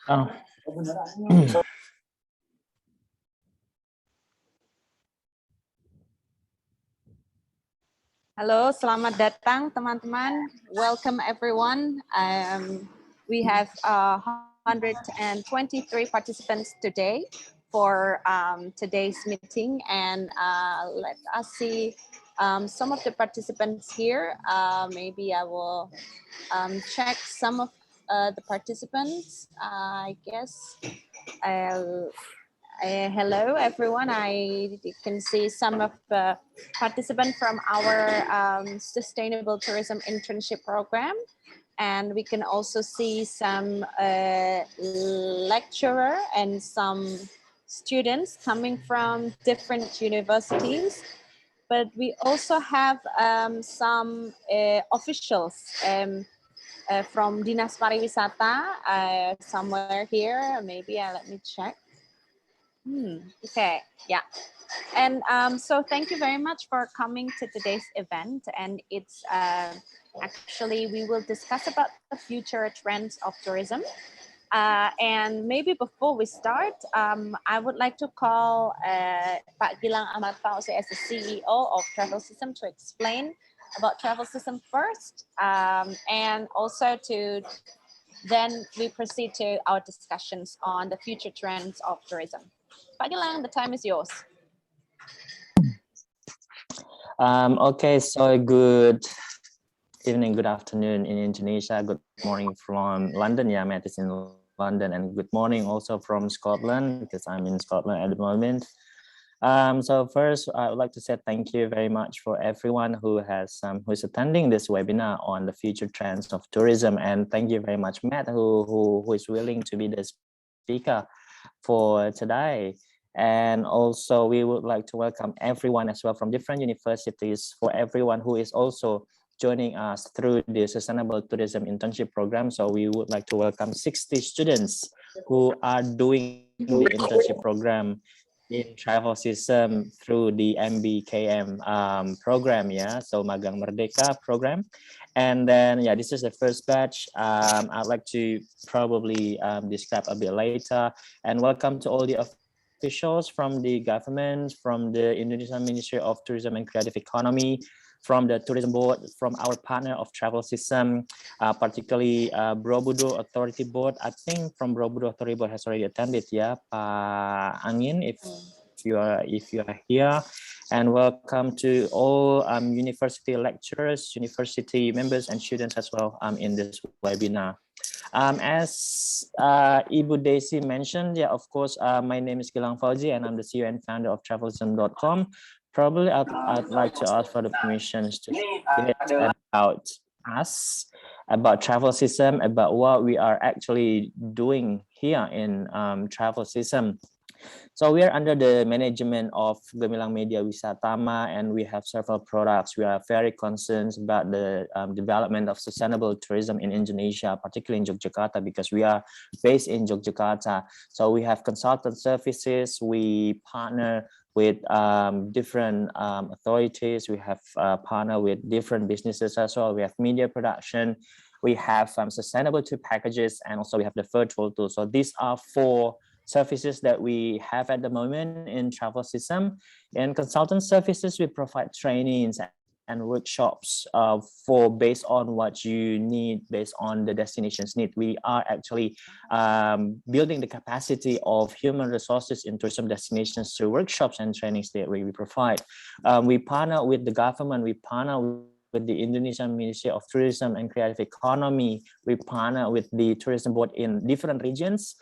Oh. Halo, selamat datang teman-teman. Welcome everyone. We have 123 participants today for today's meeting, and let us see some of the participants here. Maybe I will check some of the participants. I guess hello everyone. I can see some of the participants from our Sustainable Tourism Internship Program, and we can also see some lecturer and some students coming from different universities. But we also have some officials from Dinas Pariwisata somewhere here. Maybe let me check. Okay, yeah. And so thank you very much for coming to today's event. And it's actually, we will discuss about the future trends of tourism. And maybe before we start, I would like to call Pak Gilang Ahmad Fauzi as the CEO of Travelxism to explain about Travelxism first. And also then we proceed to our discussions on the future trends of tourism. Pak Gilang, the time is yours. Okay, so good evening, good afternoon in Indonesia, good morning from London. Yeah, Matt is in London, and good morning also from Scotland, because I'm in Scotland at the moment. So first, I would like to say thank you very much for everyone who is attending this webinar on the future trends of tourism, and thank you very much, Matt, who is willing to be the speaker for today. And also we would like to welcome everyone as well from different universities, for everyone who is also joining us through the Sustainable Tourism Internship Program. So we would like to welcome 60 students who are doing the internship program in Travelxism through the MBKM program, yeah, so Magang Merdeka program. And then, yeah, this is the first batch. I'd like to probably describe a bit later. And welcome to all the officials from the government, from the Indonesian Ministry of Tourism and Creative Economy, from the Tourism Board, from our partner of Travelxism, particularly Borobudur Authority Board. I think from Borobudur Authority Board has already attended, yeah, Pak Angin, if you are here. And welcome to all university lecturers, university members and students as well in this webinar. As Ibu Desi mentioned, yeah, of course, my name is Gilang Fauzi, and I'm the CEO and founder of Travelxism.com. Probably I'd like to ask for the permissions to say about us, about Travelxism, about what we are actually doing here in Travelxism. So we are under the management of Gemilang Media Wisatama, and we have several products. We are very concerned about the development of sustainable tourism in Indonesia, particularly in Yogyakarta, because we are based in Yogyakarta. So we have consultant services. We partner with different authorities. We have partner with different businesses as well. We have media production. We have sustainable tour packages, and also we have the virtual tour. So these are four services that we have at the moment in Travelxism. In consultant services, we provide trainings and workshops for based on what you need, based on the destination's need. We are actually building the capacity of human resources in tourism destinations through workshops and trainings that we provide. We partner with the government, we partner with the Indonesian Ministry of Tourism and Creative Economy. We partner with the Tourism Board in different regions,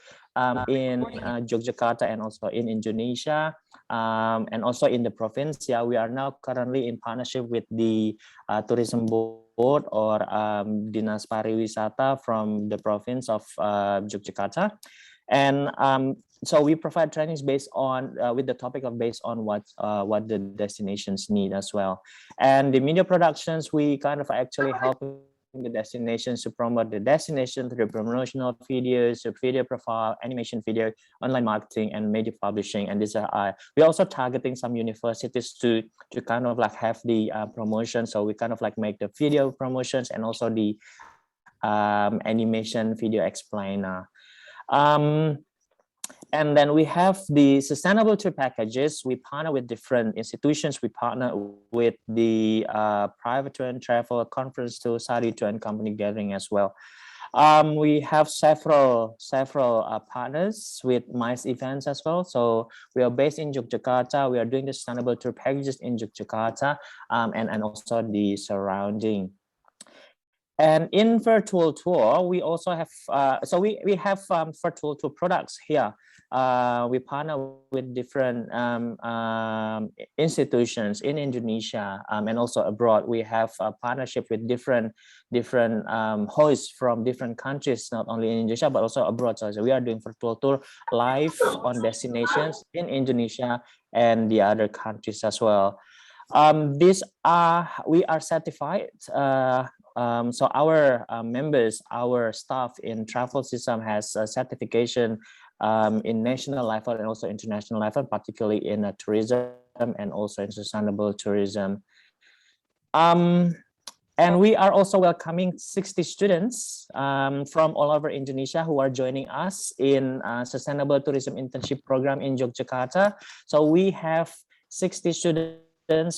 in Yogyakarta and also in Indonesia, and also in the province. Yeah, we are now currently in partnership with the Tourism Board or Dinas Pariwisata from the province of Yogyakarta. And so we provide trainings based on with the topic of based on what the destinations need as well. And the media productions, we kind of actually help the destinations to promote the destination through promotional videos, video profile, animation video, online marketing, and media publishing. And these are we're also targeting some universities to kind of like have the promotion. So we kind of like make the video promotions and also the animation video explainer. And then we have the sustainable tour packages. We partner with different institutions. We partner with the private tour and travel, conference tour, study tour, and company gathering as well. We have several partners with MICE events as well. So we are based in Yogyakarta. We are doing the sustainable tour packages in Yogyakarta and also the surrounding. And in virtual tour, we also have, we have virtual tour products here. We partner with different institutions in Indonesia and also abroad. We have a partnership with different hosts from different countries, not only in Indonesia, but also abroad. So we are doing virtual tour live on destinations in Indonesia and the other countries as well. We are certified. So our members, our staff in Travelxism has a certification in national level and also international level, particularly in tourism and also in sustainable tourism. And we are also welcoming 60 students from all over Indonesia who are joining us in Sustainable Tourism Internship Program in Yogyakarta. So we have 60 students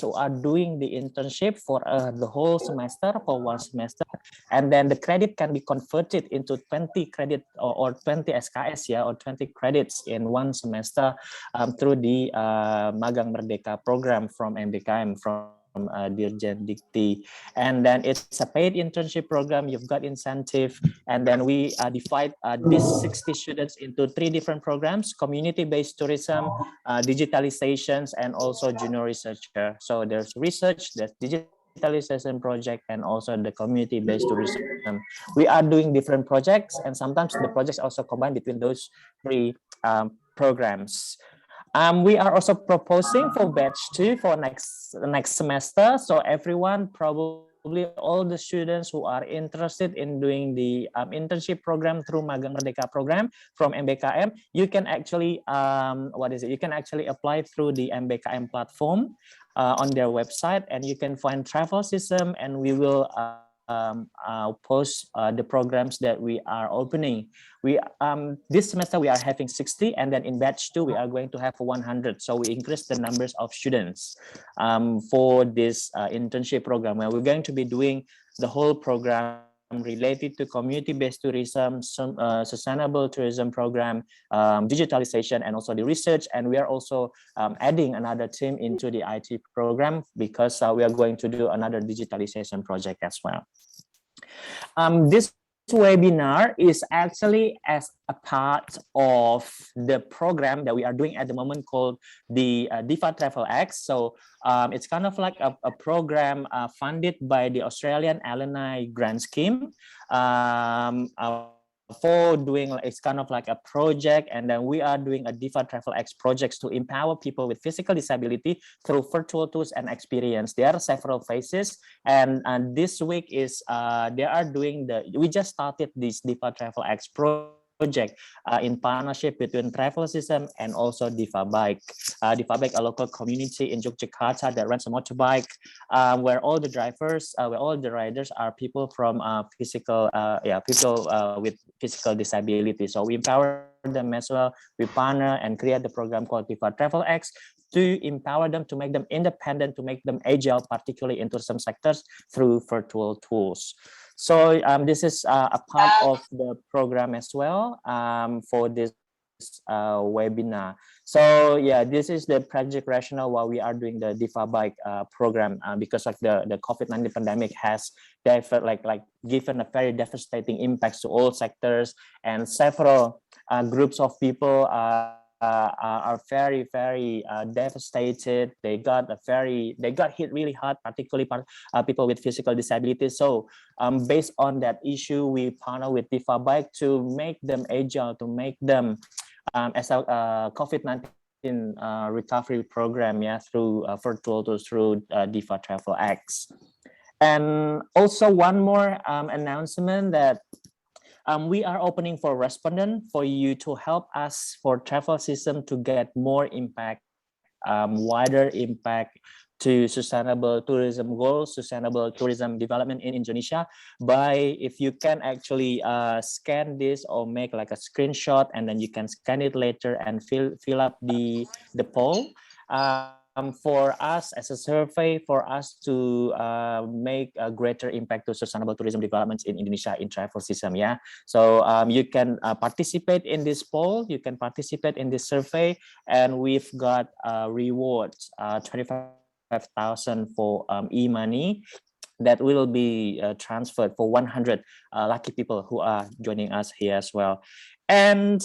who are doing the internship for the whole semester, for 1 semester, and then the credit can be converted into 20 credit or 20 SKS, or 20 credits in 1 semester through the Magang Merdeka program from MBKM, from Dirjen Dikti. And then it's a paid internship program. You've got incentive, and then we divide these 60 students into 3 different programs: community-based tourism, digitalizations, and also junior researcher. So there's research, there's digitalization project, and also the community-based tourism. We are doing different projects, and sometimes the projects also combine between those 3 programs. We are also proposing for batch 2 for next semester. So everyone, probably all the students who are interested in doing the internship program through Magang Merdeka program from MBKM, you can actually you can actually apply through the MBKM platform on their website, and you can find Travelxism, and we will post the programs that we are opening. This semester we are having 60, and then in batch 2 we are going to have 100. So we increase the numbers of students for this internship program, where we're going to be doing the whole program related to community-based tourism, sustainable tourism program, digitalization, and also the research. And we are also adding another team into the IT program, because we are going to do another digitalization project as well. This webinar is actually as a part of the program that we are doing at the moment called the DIFA Travelx. So it's kind of like a program funded by the Australian Alumni Grant Scheme for doing, it's kind of like a project, and then we are doing a DIFA Travelx projects to empower people with physical disability through virtual tools and experience. There are several phases, and this week is they are doing we just started this DIFA Travelx project in partnership between Travelxism and also DIFA Bike. DIFA Bike, a local community in Yogyakarta that runs a motorbike, where all the drivers, where all the riders are people from people with physical disability. So we empower them as well. We partner and create the program called DIFA Travelx to empower them, to make them independent, to make them agile, particularly in tourism sectors through virtual tools. So this is a part of the program as well for this webinar. So yeah, this is the project rationale why we are doing the DIFA Bike program, because like the COVID-19 pandemic has given a very devastating impacts to all sectors, and several groups of people are very devastated. They got hit really hard, particularly people with physical disabilities. So based on that issue, we partner with DIFA Bike to make them agile, to make them as a COVID-19 recovery program, through virtual tools, through DIFA Travelx. And also one more announcement that we are opening for respondent for you to help us for Travelxism to get more impact, wider impact to sustainable tourism goals, sustainable tourism development in Indonesia by, if you can actually scan this or make like a screenshot, and then you can scan it later and fill up the poll for us as a survey, for us to make a greater impact to sustainable tourism developments in Indonesia in Travelxism. Yeah, so you can participate in this poll, you can participate in this survey, and we've got rewards, 25,000 for e-money that will be transferred for 100 lucky people who are joining us here as well. And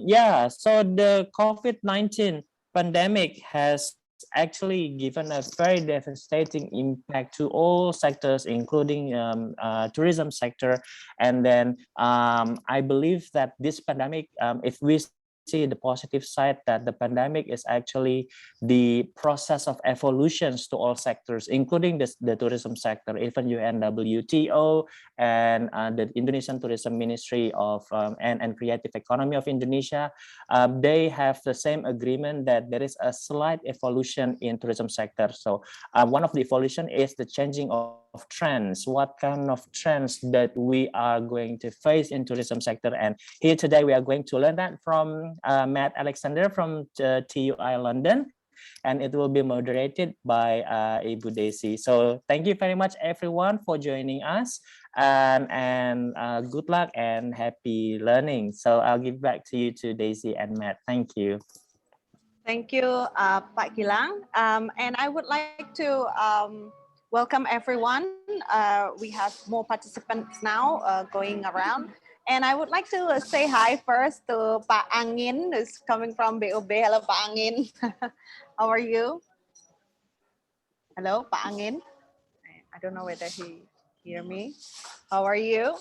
yeah, so the COVID-19 pandemic has actually given a very devastating impact to all sectors, including tourism sector. And then I believe that this pandemic, if we see the positive side, that the pandemic is actually the process of evolutions to all sectors, including the tourism sector. Even UNWTO and the Indonesian Tourism Ministry of and Creative Economy of Indonesia, they have the same agreement that there is a slight evolution in tourism sector. So one of the evolution is the changing of trends. What kind of trends that we are going to face in tourism sector? And here today we are going to learn that from Matt Alexander from TUI London, and it will be moderated by Ibu Desi. So thank you very much everyone for joining us, and good luck and happy learning. So I'll give back to you to Daisy and Matt. Thank you. Thank you, Pak Gilang. And I would like to welcome everyone. We have more participants now going around. And I would like to say hi first to Pak Angin, who's coming from BOB. Hello, Pak Angin. How are you? Hello, Pak Angin. I don't know whether he hear me. How are you?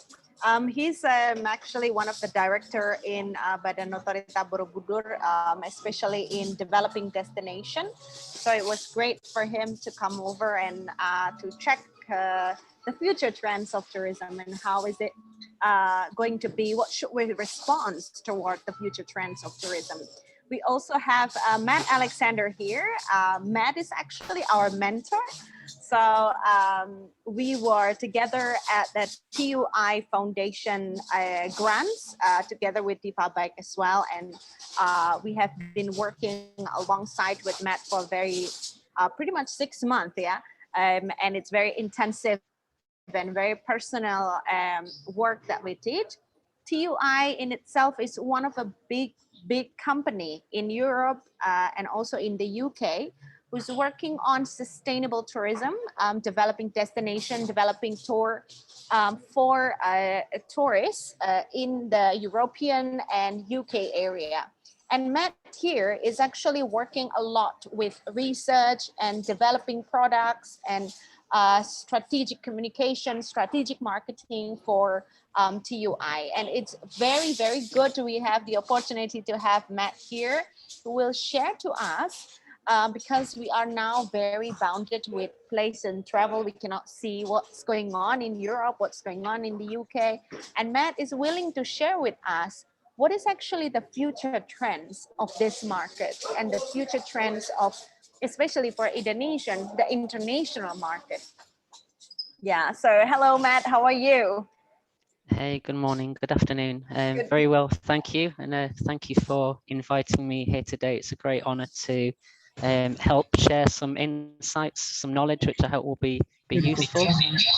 He's actually one of the director in Badan Otorita Borobudur, especially in developing destination. So it was great for him to come over and to check the future trends of tourism and how is it going to be, what should we respond toward the future trends of tourism. We also have Matt Alexander here. Matt is actually our mentor. So we were together at the TUI Foundation grants together with Diva as well. And we have been working alongside with Matt for pretty much 6 months, yeah. And it's very intensive and very personal work that we did. TUI in itself is one of a big company in Europe and also in the UK, who's working on sustainable tourism, developing destination, developing tour for tourists in the European and UK area. And Matt here is actually working a lot with research and developing products and strategic communication, strategic marketing for TUI. And it's very, very good we have the opportunity to have Matt here, who will share to us because we are now very bounded with place and travel. We cannot see what's going on in Europe, what's going on in the UK. And Matt is willing to share with us what is actually the future trends of this market and the future trends of, especially for Indonesian, the international market. Yeah, so hello, Matt, how are you? Hey, good morning, good afternoon. Very well, thank you. And thank you for inviting me here today. It's a great honor to help share some insights, some knowledge, which I hope will be useful,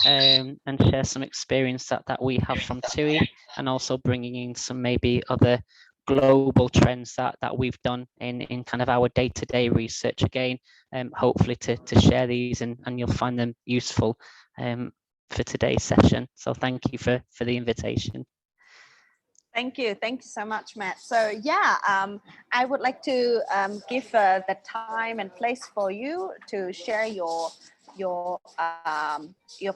and share some experience that we have from TUI, and also bringing in some maybe other global trends that we've done in kind of our day-to-day research again, hopefully to share these and you'll find them useful for today's session. So thank you for the invitation. Thank you so much, Matt. So yeah, I would like to give the time and place for you to share your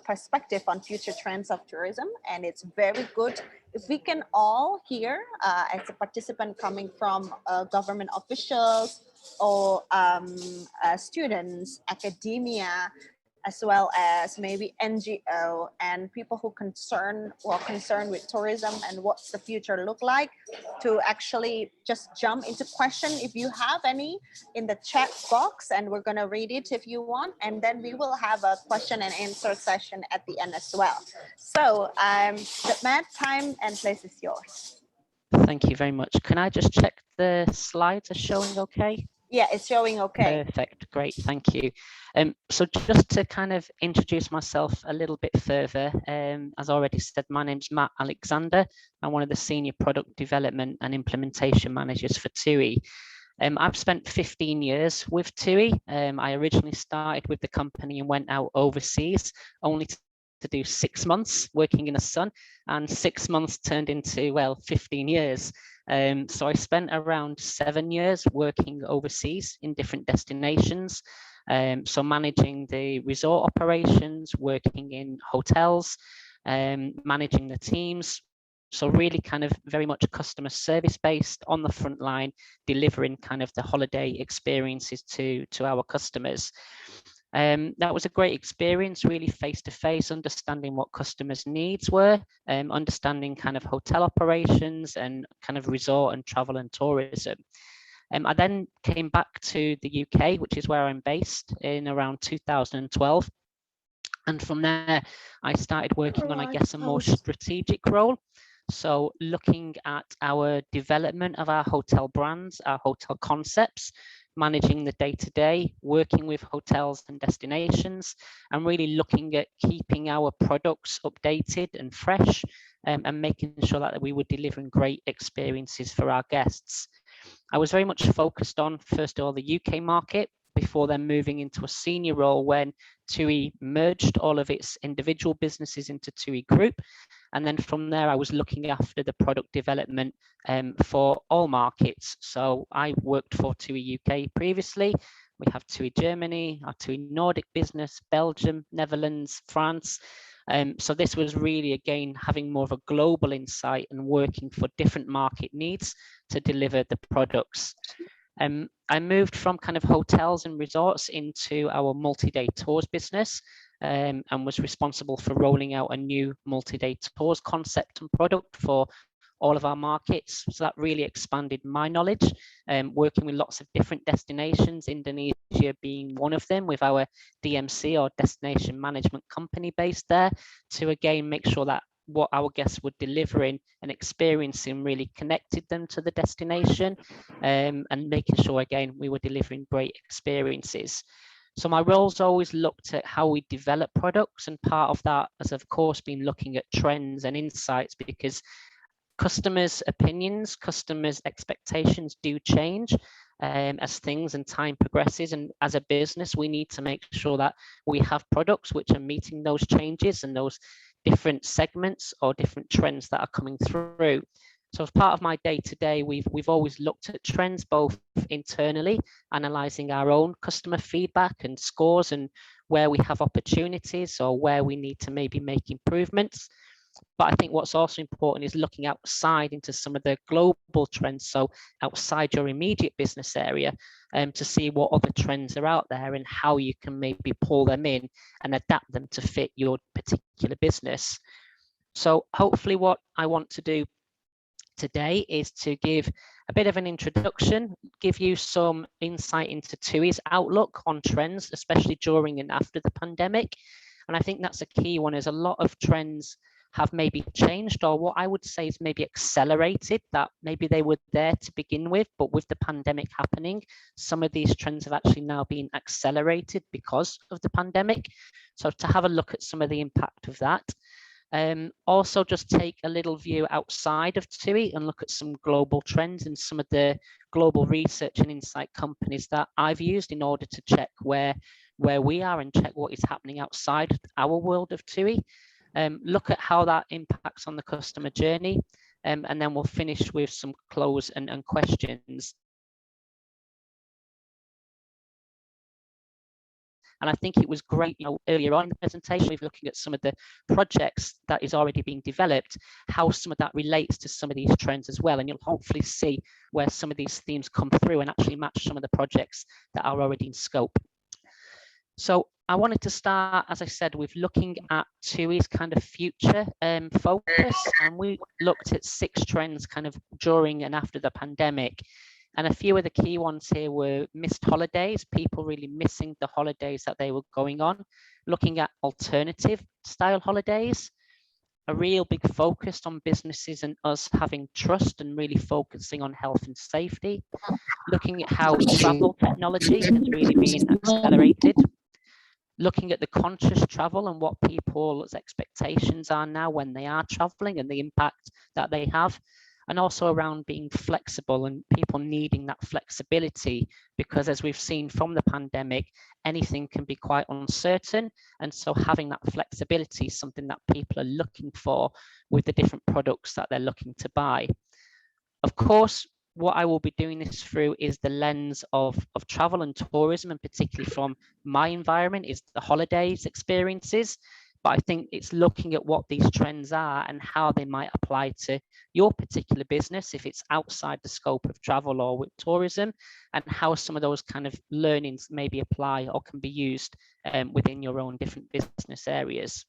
perspective on future trends of tourism. And it's very good if we can all hear as a participant coming from government officials or students, academia, as well as maybe NGO and people who concerned with tourism and what's the future look like, to actually just jump into question if you have any in the chat box, and we're going to read it if you want, and then we will have a question and answer session at the end as well. So Matt, time and place is yours. Thank you very much. Can I just check the slides are showing okay? Yeah, it's showing okay. Perfect, great, thank you. So just to kind of introduce myself a little bit further, as I already said, my name's Matt Alexander. I'm one of the Senior Product Development and Implementation Managers for TUI. I've spent 15 years with TUI. I originally started with the company and went out overseas, only to do 6 months working in the sun, and 6 months turned into, well, 15 years. So I spent around 7 years working overseas in different destinations. So managing the resort operations, working in hotels, managing the teams. So really kind of very much customer service based on the front line, delivering kind of the holiday experiences to our customers. That was a great experience, really face-to-face, understanding what customers' needs were, understanding kind of hotel operations and kind of resort and travel and tourism. I then came back to the UK, which is where I'm based, in around 2012. And from there, I started working on, I guess, a more strategic role. So looking at our development of our hotel brands, our hotel concepts, managing the day-to-day, working with hotels and destinations, and really looking at keeping our products updated and fresh, and making sure that we were delivering great experiences for our guests. I was very much focused on, first of all, the UK market, before then moving into a senior role when TUI merged all of its individual businesses into TUI Group. And then from there, I was looking after the product development for all markets. So I worked for TUI UK previously. We have TUI Germany, our TUI Nordic business, Belgium, Netherlands, France. So this was really, again, having more of a global insight and working for different market needs to deliver the products. I moved from kind of hotels and resorts into our multi-day tours business, and was responsible for rolling out a new multi-day tours concept and product for all of our markets. So that really expanded my knowledge, working with lots of different destinations, Indonesia being one of them, with our DMC or destination management company based there, to again make sure that what our guests were delivering and experiencing really connected them to the destination, and making sure again we were delivering great experiences. So my roles always looked at how we develop products, and part of that has of course been looking at trends and insights, because customers' opinions, customers' expectations do change as things and time progresses, and as a business we need to make sure that we have products which are meeting those changes and those different segments or different trends that are coming through. So as part of my day-to-day, we've always looked at trends, both internally, analysing our own customer feedback and scores and where we have opportunities or where we need to maybe make improvements. But I think what's also important is looking outside into some of the global trends, so outside your immediate business area, to see what other trends are out there and how you can maybe pull them in and adapt them to fit your particular business. So hopefully what I want to do today is to give a bit of an introduction, give you some insight into TUI's outlook on trends, especially during and after the pandemic. And I think that's a key one, is a lot of trends have maybe changed, or what I would say is maybe accelerated, that maybe they were there to begin with, but with the pandemic happening, some of these trends have actually now been accelerated because of the pandemic. So to have a look at some of the impact of that. Also just take a little view outside of TUI and look at some global trends and some of the global research and insight companies that I've used in order to check where we are and check what is happening outside our world of TUI. Look at how that impacts on the customer journey, and then we'll finish with some close and questions. And I think it was great, earlier on in the presentation, we're looking at some of the projects that is already being developed, how some of that relates to some of these trends as well. And you'll hopefully see where some of these themes come through and actually match some of the projects that are already in scope. So I wanted to start, as I said, with looking at TUI's kind of future focus, and we looked at 6 trends kind of during and after the pandemic. And a few of the key ones here were missed holidays, people really missing the holidays that they were going on, looking at alternative style holidays, a real big focus on businesses and us having trust and really focusing on health and safety, looking at how travel technology has really been accelerated, looking at the conscious travel and what people's expectations are now when they are traveling and the impact that they have, and also around being flexible and people needing that flexibility, because as we've seen from the pandemic, anything can be quite uncertain. And so having that flexibility is something that people are looking for with the different products that they're looking to buy. Of course, what I will be doing this through is the lens of travel and tourism, and particularly from my environment is the holidays experiences. But I think it's looking at what these trends are and how they might apply to your particular business, if it's outside the scope of travel or with tourism, and how some of those kind of learnings maybe apply or can be used within your own different business areas.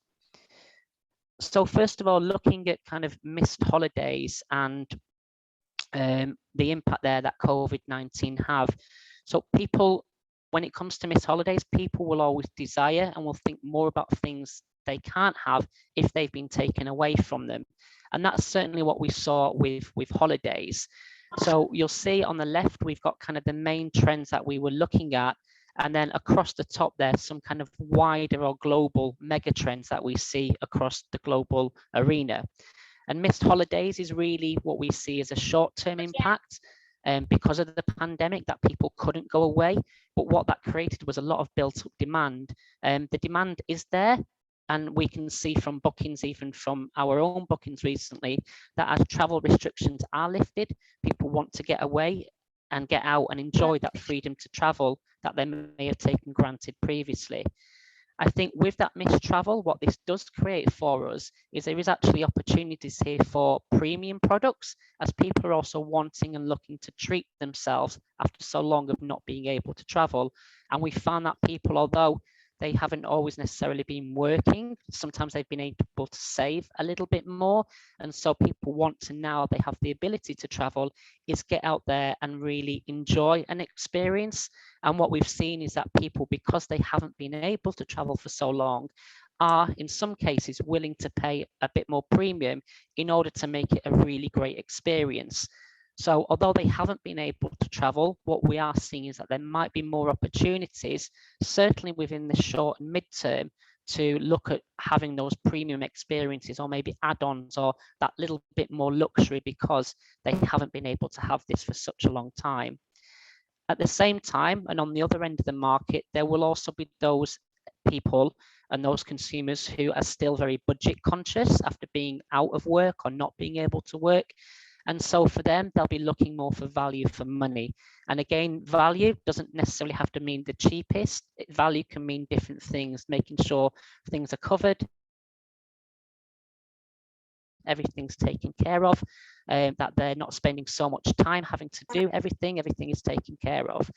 So first of all, looking at kind of missed holidays and the impact there that COVID-19 have. So people, when it comes to missed holidays, people will always desire and will think more about things they can't have if they've been taken away from them. And that's certainly what we saw with holidays. So you'll see on the left, we've got kind of the main trends that we were looking at. And then across the top there, some kind of wider or global mega trends that we see across the global arena. And missed holidays is really what we see as a short-term impact because of the pandemic, that people couldn't go away. But what that created was a lot of built-up demand. The demand is there, and we can see from bookings, even from our own bookings recently, that as travel restrictions are lifted, people want to get away and get out and enjoy that freedom to travel that they may have taken granted previously. I think with that missed travel, what this does create for us is there is actually opportunities here for premium products, as people are also wanting and looking to treat themselves after so long of not being able to travel. And we found that people, although they haven't always necessarily been working, sometimes they've been able to save a little bit more. And so people want to, now they have the ability to travel, is get out there and really enjoy an experience. And what we've seen is that people, because they haven't been able to travel for so long, are in some cases willing to pay a bit more premium in order to make it a really great experience. So although they haven't been able to travel, what we are seeing is that there might be more opportunities, certainly within the short and mid-term, to look at having those premium experiences, or maybe add-ons, or that little bit more luxury, because they haven't been able to have this for such a long time. At the same time, and on the other end of the market, there will also be those people and those consumers who are still very budget conscious after being out of work or not being able to work. And so for them, they'll be looking more for value for money. And again, value doesn't necessarily have to mean the cheapest. Value can mean different things, making sure things are covered, everything's taken care of, that they're not spending so much time having to do everything is taken care of.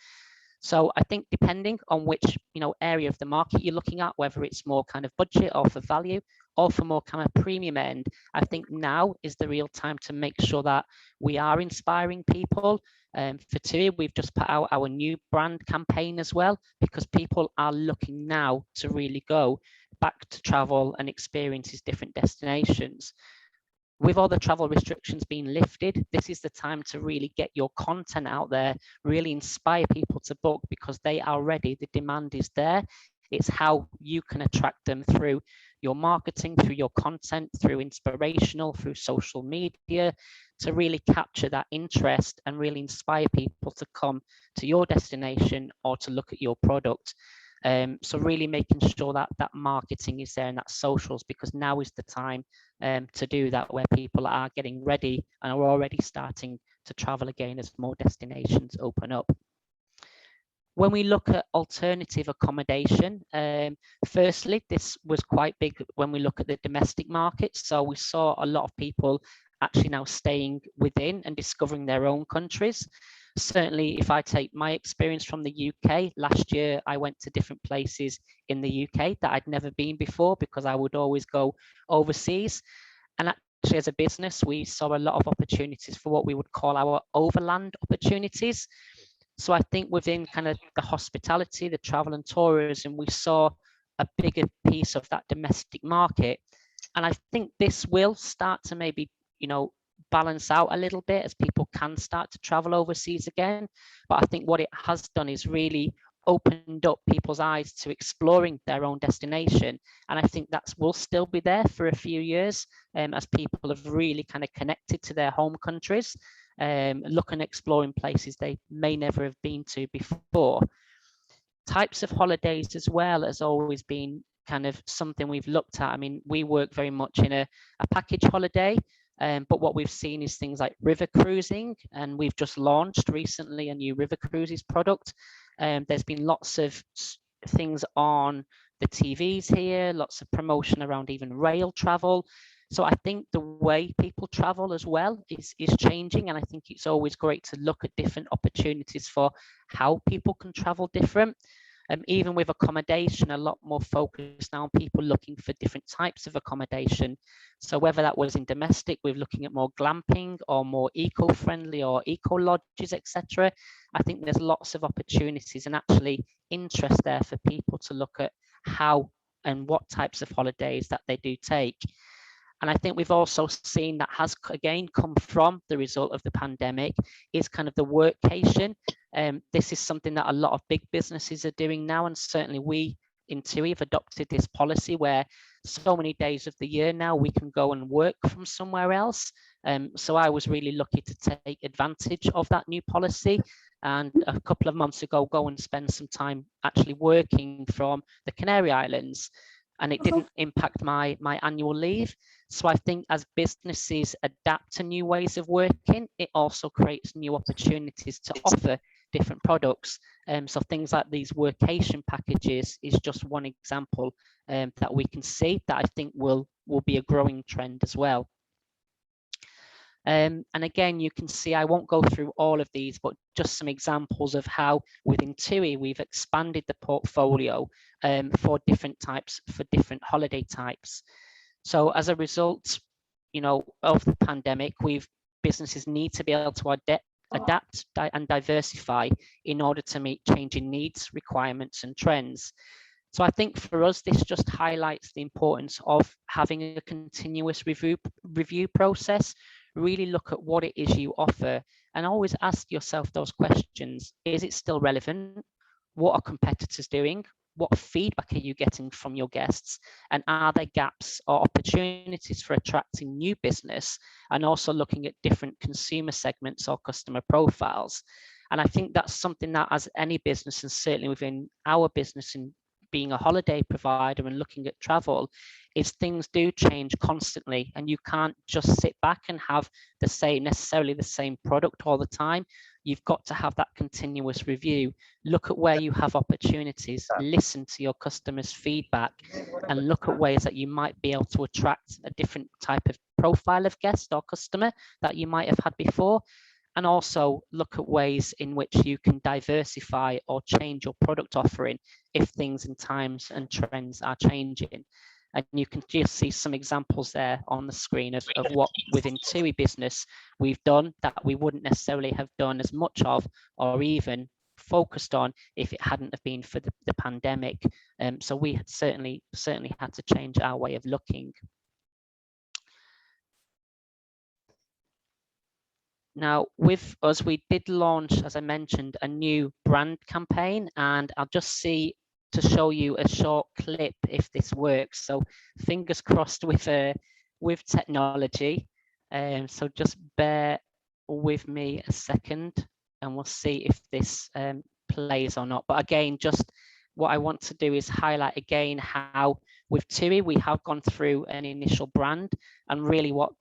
So I think depending on which area of the market you're looking at, whether it's more kind of budget or for value or for more kind of premium end, I think now is the real time to make sure that we are inspiring people. For TUI, we've just put out our new brand campaign as well, because people are looking now to really go back to travel and experience these different destinations. With all the travel restrictions being lifted, this is the time to really get your content out there, really inspire people to book, because they are ready, the demand is there. It's how you can attract them through your marketing, through your content, through inspirational, through social media, to really capture that interest and really inspire people to come to your destination or to look at your product. So really making sure that that marketing is there and that socials, because now is the time to do that, where people are getting ready and are already starting to travel again as more destinations open up. When we look at alternative accommodation, firstly, this was quite big when we look at the domestic market. So we saw a lot of people actually now staying within and discovering their own countries. Certainly, if I take my experience from the UK, last year I went to different places in the UK that I'd never been before because I would always go overseas. And actually, as a business, we saw a lot of opportunities for what we would call our overland opportunities. So I think within kind of the hospitality, the travel and tourism, we saw a bigger piece of that domestic market. And I think this will start to maybe, balance out a little bit as people can start to travel overseas again. But I think what it has done is really opened up people's eyes to exploring their own destination. And I think that will still be there for a few years as people have really kind of connected to their home countries, looking at exploring places they may never have been to before. Types of holidays as well has always been kind of something we've looked at. I mean, we work very much in a package holiday, but what we've seen is things like river cruising, and we've just launched recently a new river cruises product. There's been lots of things on the TVs here, lots of promotion around even rail travel. So I think the way people travel as well is changing, and I think it's always great to look at different opportunities for how people can travel different. Even with accommodation, a lot more focus now on people looking for different types of accommodation. So whether that was in domestic, we're looking at more glamping or more eco-friendly or eco-lodges, etc. I think there's lots of opportunities and actually interest there for people to look at how and what types of holidays that they do take. And I think we've also seen that has again come from the result of the pandemic is kind of the workcation. This is something that a lot of big businesses are doing now, and certainly we in TUI have adopted this policy where so many days of the year now we can go and work from somewhere else. So I was really lucky to take advantage of that new policy, and a couple of months ago go and spend some time actually working from the Canary Islands, and it didn't impact my annual leave. So I think as businesses adapt to new ways of working, it also creates new opportunities to offer different products. So things like these workation packages is just one example that we can see that I think will be a growing trend as well. And again, you can see, I won't go through all of these, but just some examples of how within TUI we've expanded the portfolio for different types, for different holiday types. So as a result, of the pandemic, businesses need to be able to adapt and diversify in order to meet changing needs, requirements, and trends. So I think for us, this just highlights the importance of having a continuous review process. Really look at what it is you offer and always ask yourself those questions. Is it still relevant? What are competitors doing? What feedback are you getting from your guests? And are there gaps or opportunities for attracting new business, and also looking at different consumer segments or customer profiles? And I think that's something that as any business, and certainly within our business in being a holiday provider and looking at travel, is things do change constantly, and you can't just sit back and have necessarily the same product all the time. You've got to have that continuous review, look at where you have opportunities, listen to your customers' feedback, and look at ways that you might be able to attract a different type of profile of guest or customer that you might have had before. And also look at ways in which you can diversify or change your product offering if things and times and trends are changing. And you can just see some examples there on the screen of what within TUI business we've done that we wouldn't necessarily have done as much of or even focused on if it hadn't have been for the pandemic. So we had certainly had to change our way of looking. Now, with us, we did launch, as I mentioned, a new brand campaign, and I'll just see to show you a short clip if this works. So fingers crossed with technology. So just bear with me a second and we'll see if this plays or not. But again, just what I want to do is highlight again how with TUI, we have gone through an initial brand, and really what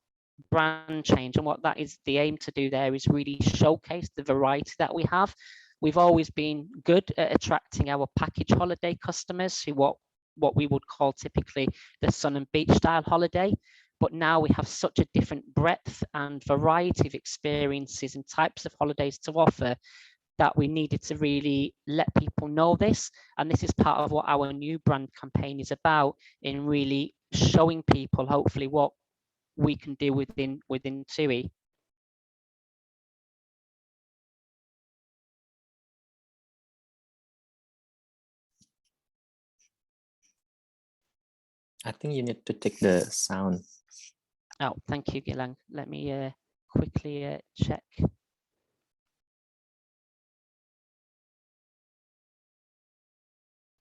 brand change and what that is the aim to do there is really showcase the variety that we have. We've always been good at attracting our package holiday customers who what we would call typically the sun and beach style holiday, But now we have such a different breadth and variety of experiences and types of holidays to offer that we needed to really let people know this. And this is part of what our new brand campaign is about, in really showing people hopefully what we can do within TUI. I think you need to take the sound. Oh, thank you, Gilang. Let me quickly check.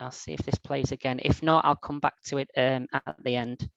I'll see if this plays again. If not, I'll come back to it at the end.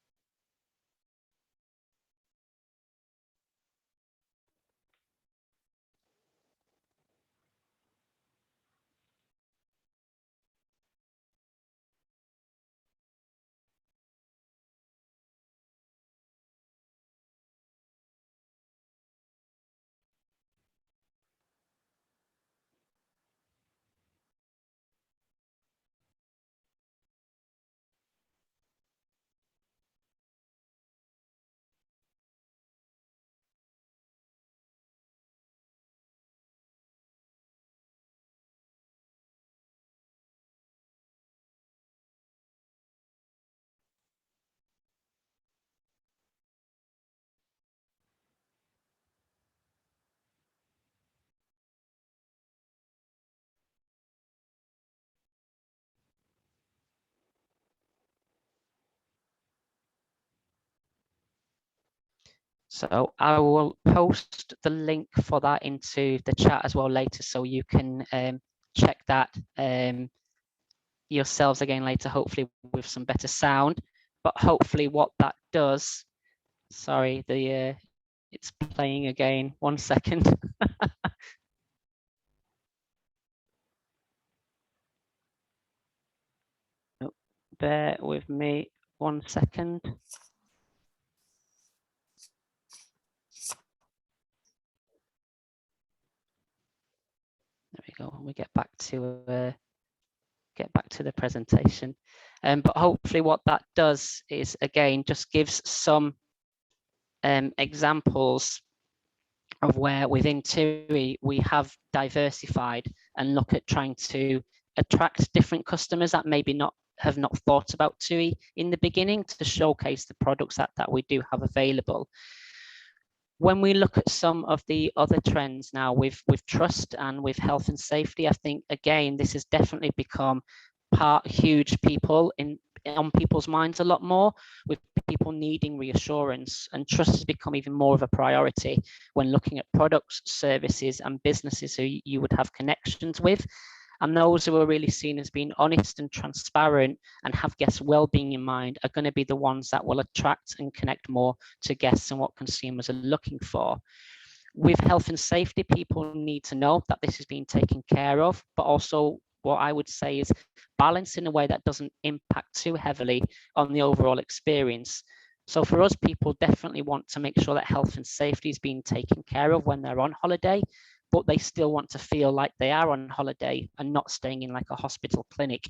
So I will post the link for that into the chat as well later, so you can check that yourselves again later, hopefully with some better sound. But hopefully what that does, sorry, it's playing again. 1 second. Oh, bear with me 1 second. There we go. We get back to the presentation. But hopefully what that does is, again, just gives some examples of where within TUI we have diversified and look at trying to attract different customers that maybe have not thought about TUI in the beginning, to showcase the products that we do have available. When we look at some of the other trends now with trust and with health and safety, I think, again, this has definitely become huge on people's minds a lot more, with people needing reassurance, and trust has become even more of a priority when looking at products, services and businesses who you would have connections with. And those who are really seen as being honest and transparent and have guests' well-being in mind are going to be the ones that will attract and connect more to guests and what consumers are looking for. With health and safety, people need to know that this is being taken care of, but also what I would say is balanced in a way that doesn't impact too heavily on the overall experience. So for us, people definitely want to make sure that health and safety is being taken care of when they're on holiday, but they still want to feel like they are on holiday and not staying in like a hospital clinic.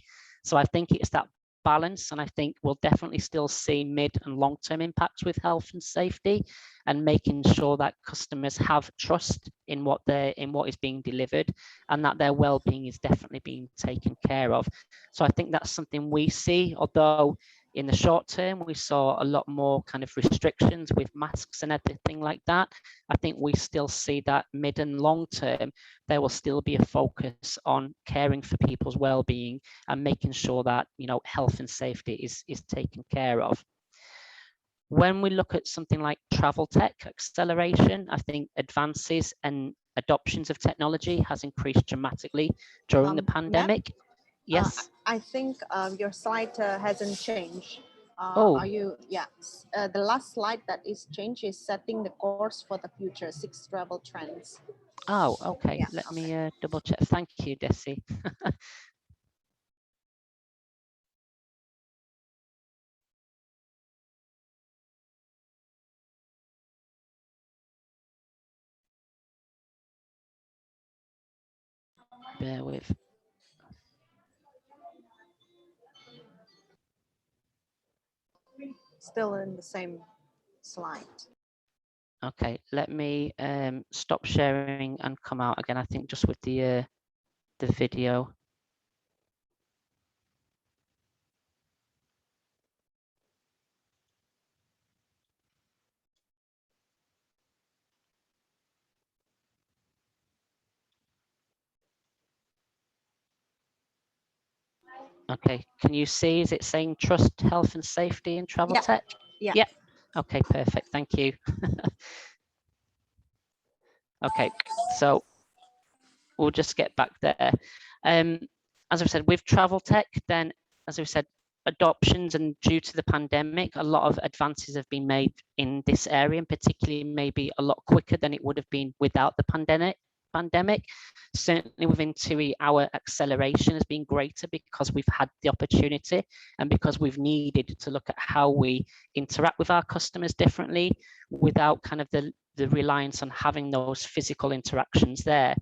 So I think it's that balance, and I think we'll definitely still see mid and long-term impacts with health and safety, and making sure that customers have trust in what is being delivered, and that their well-being is definitely being taken care of. So I think that's something we see, although in the short term, we saw a lot more kind of restrictions with masks and everything like that. I think we still see that mid and long term, there will still be a focus on caring for people's well-being and making sure that, you know, health and safety is taken care of. When we look at something like travel tech acceleration, I think advances and adoptions of technology has increased dramatically during the pandemic. Yes. I think your slide hasn't changed. Oh. Are you? Yeah. The last slide that is changed is setting the course for the future, 6 travel trends. Oh, okay. Yeah, Let me double check. Thank you, Desi. Bear with. Still in the same slide. Okay, let me stop sharing and come out again. I think just with the video. Okay, can you see, is it saying trust, health and safety in travel tech? Yeah. Yeah. Okay, perfect, thank you. Okay, so we'll just get back there. As I've said, with travel tech, then, as we've said, adoptions, and due to the pandemic, a lot of advances have been made in this area, and particularly maybe a lot quicker than it would have been without the pandemic. Certainly within TUI, our acceleration has been greater because we've had the opportunity and because we've needed to look at how we interact with our customers differently without kind of the reliance on having those physical interactions there.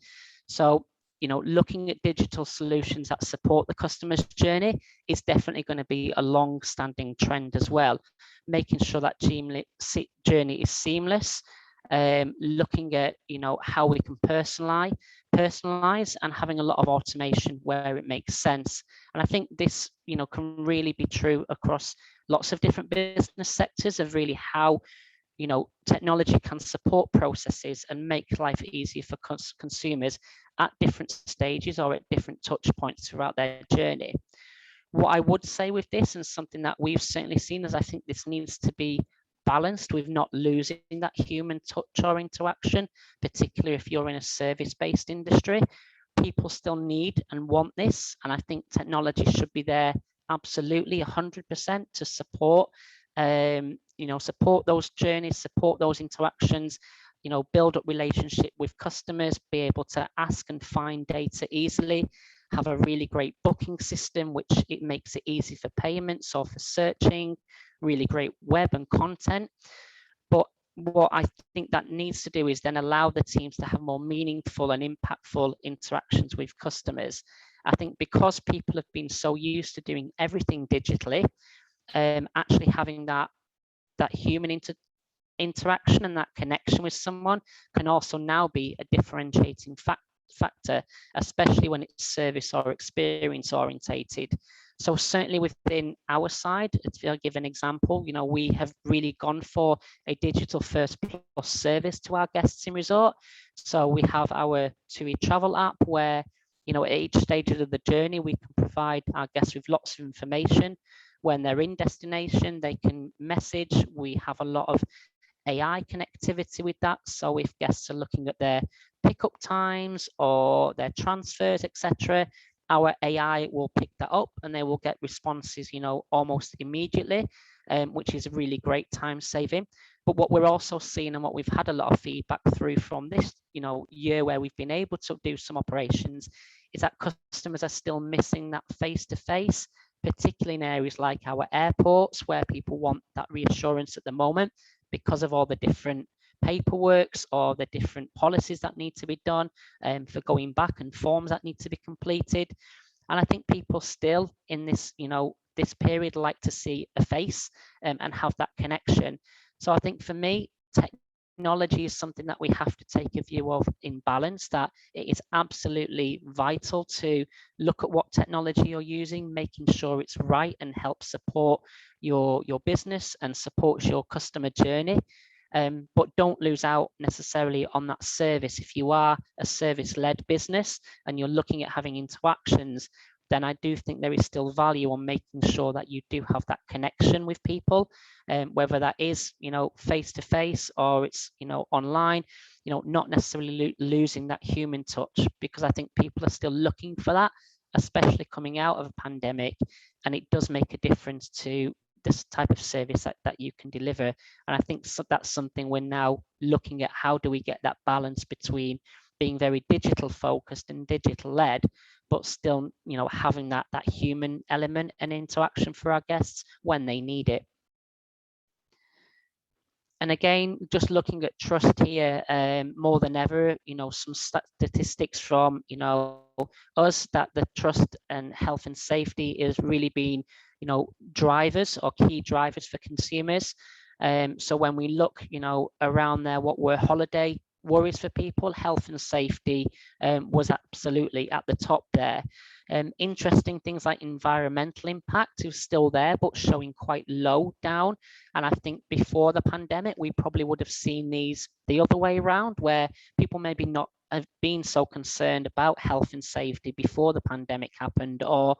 So, you know, looking at digital solutions that support the customer's journey is definitely going to be a long-standing trend as well. Making sure that journey is seamless, looking at, you know, how we can personalize and having a lot of automation where it makes sense. And I think this, you know, can really be true across lots of different business sectors of really how, you know, technology can support processes and make life easier for consumers at different stages or at different touch points throughout their journey. What I would say with this, and something that we've certainly seen, is I think this needs to be balanced with not losing that human touch or interaction, particularly if you're in a service-based industry. People still need and want this, and I think technology should be there absolutely 100% to support, you know, support those journeys, support those interactions, you know, build up relationship with customers, be able to ask and find data easily, have a really great booking system, which it makes it easy for payments or for searching, really great web and content. But what I think that needs to do is then allow the teams to have more meaningful and impactful interactions with customers. I think because people have been so used to doing everything digitally, actually having that human interaction and that connection with someone can also now be a differentiating factor, especially when it's service or experience orientated. So certainly within our side, to give an example, you know, we have really gone for a digital first plus service to our guests in resort. So we have our TUI travel app where, you know, at each stage of the journey, we can provide our guests with lots of information. When they're in destination, they can message. We have a lot of AI connectivity with that. So if guests are looking at their pickup times or their transfers, etc., our AI will pick that up and they will get responses, you know, almost immediately, which is a really great time saving. But what we're also seeing, and what we've had a lot of feedback through from this, you know, year where we've been able to do some operations, is that customers are still missing that face-to-face, particularly in areas like our airports, where people want that reassurance at the moment because of all the different paperworks or the different policies that need to be done for going back, and forms that need to be completed. And I think people still in this, you know, this period like to see a face and have that connection. So I think for me, technology is something that we have to take a view of in balance, that it is absolutely vital to look at what technology you're using, making sure it's right and helps support your business and supports your customer journey. But don't lose out necessarily on that service. If you are a service-led business and you're looking at having interactions, then I do think there is still value on making sure that you do have that connection with people, whether that is, you know, face-to-face or it's, you know, online, you know, not necessarily losing that human touch, because I think people are still looking for that, especially coming out of a pandemic, and it does make a difference to this type of service that you can deliver. And I think that's something we're now looking at. How do we get that balance between being very digital focused and digital led, but still, you know, having that human element and interaction for our guests when they need it. And again, just looking at trust here, more than ever, you know, some statistics from, you know, us, that the trust and health and safety is really being, you know, drivers or key drivers for consumers. So when we look, around there, what were holiday worries for people, health and safety was absolutely at the top there. Interesting things like environmental impact is still there, but showing quite low down. And I think before the pandemic, we probably would have seen these the other way around, where people maybe not have been so concerned about health and safety before the pandemic happened, or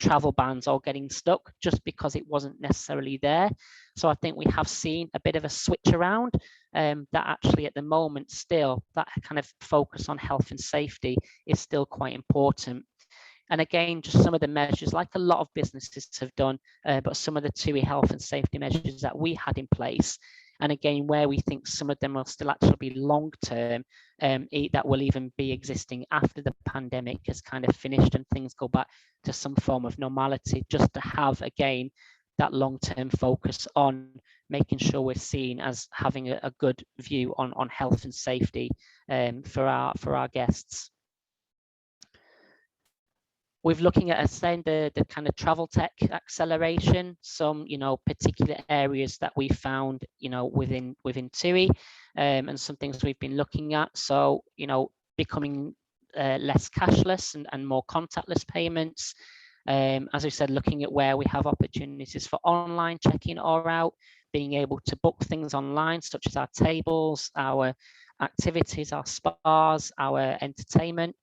travel bans all getting stuck just because it wasn't necessarily there. So I think we have seen a bit of a switch around, that actually at the moment still that kind of focus on health and safety is still quite important. And again, just some of the measures, like a lot of businesses have done, but some of the TUI health and safety measures that we had in place, and again, where we think some of them will still actually be long-term, that will even be existing after the pandemic has kind of finished and things go back to some form of normality, just to have, again, that long-term focus on making sure we're seen as having a good view on health and safety for our guests. We're looking at saying the kind of travel tech acceleration, some particular areas that we found within TUI, and some things we've been looking at. So becoming less cashless and more contactless payments. As we said, looking at where we have opportunities for online check-in or out, being able to book things online, such as our tables, our activities, our spas, our entertainment.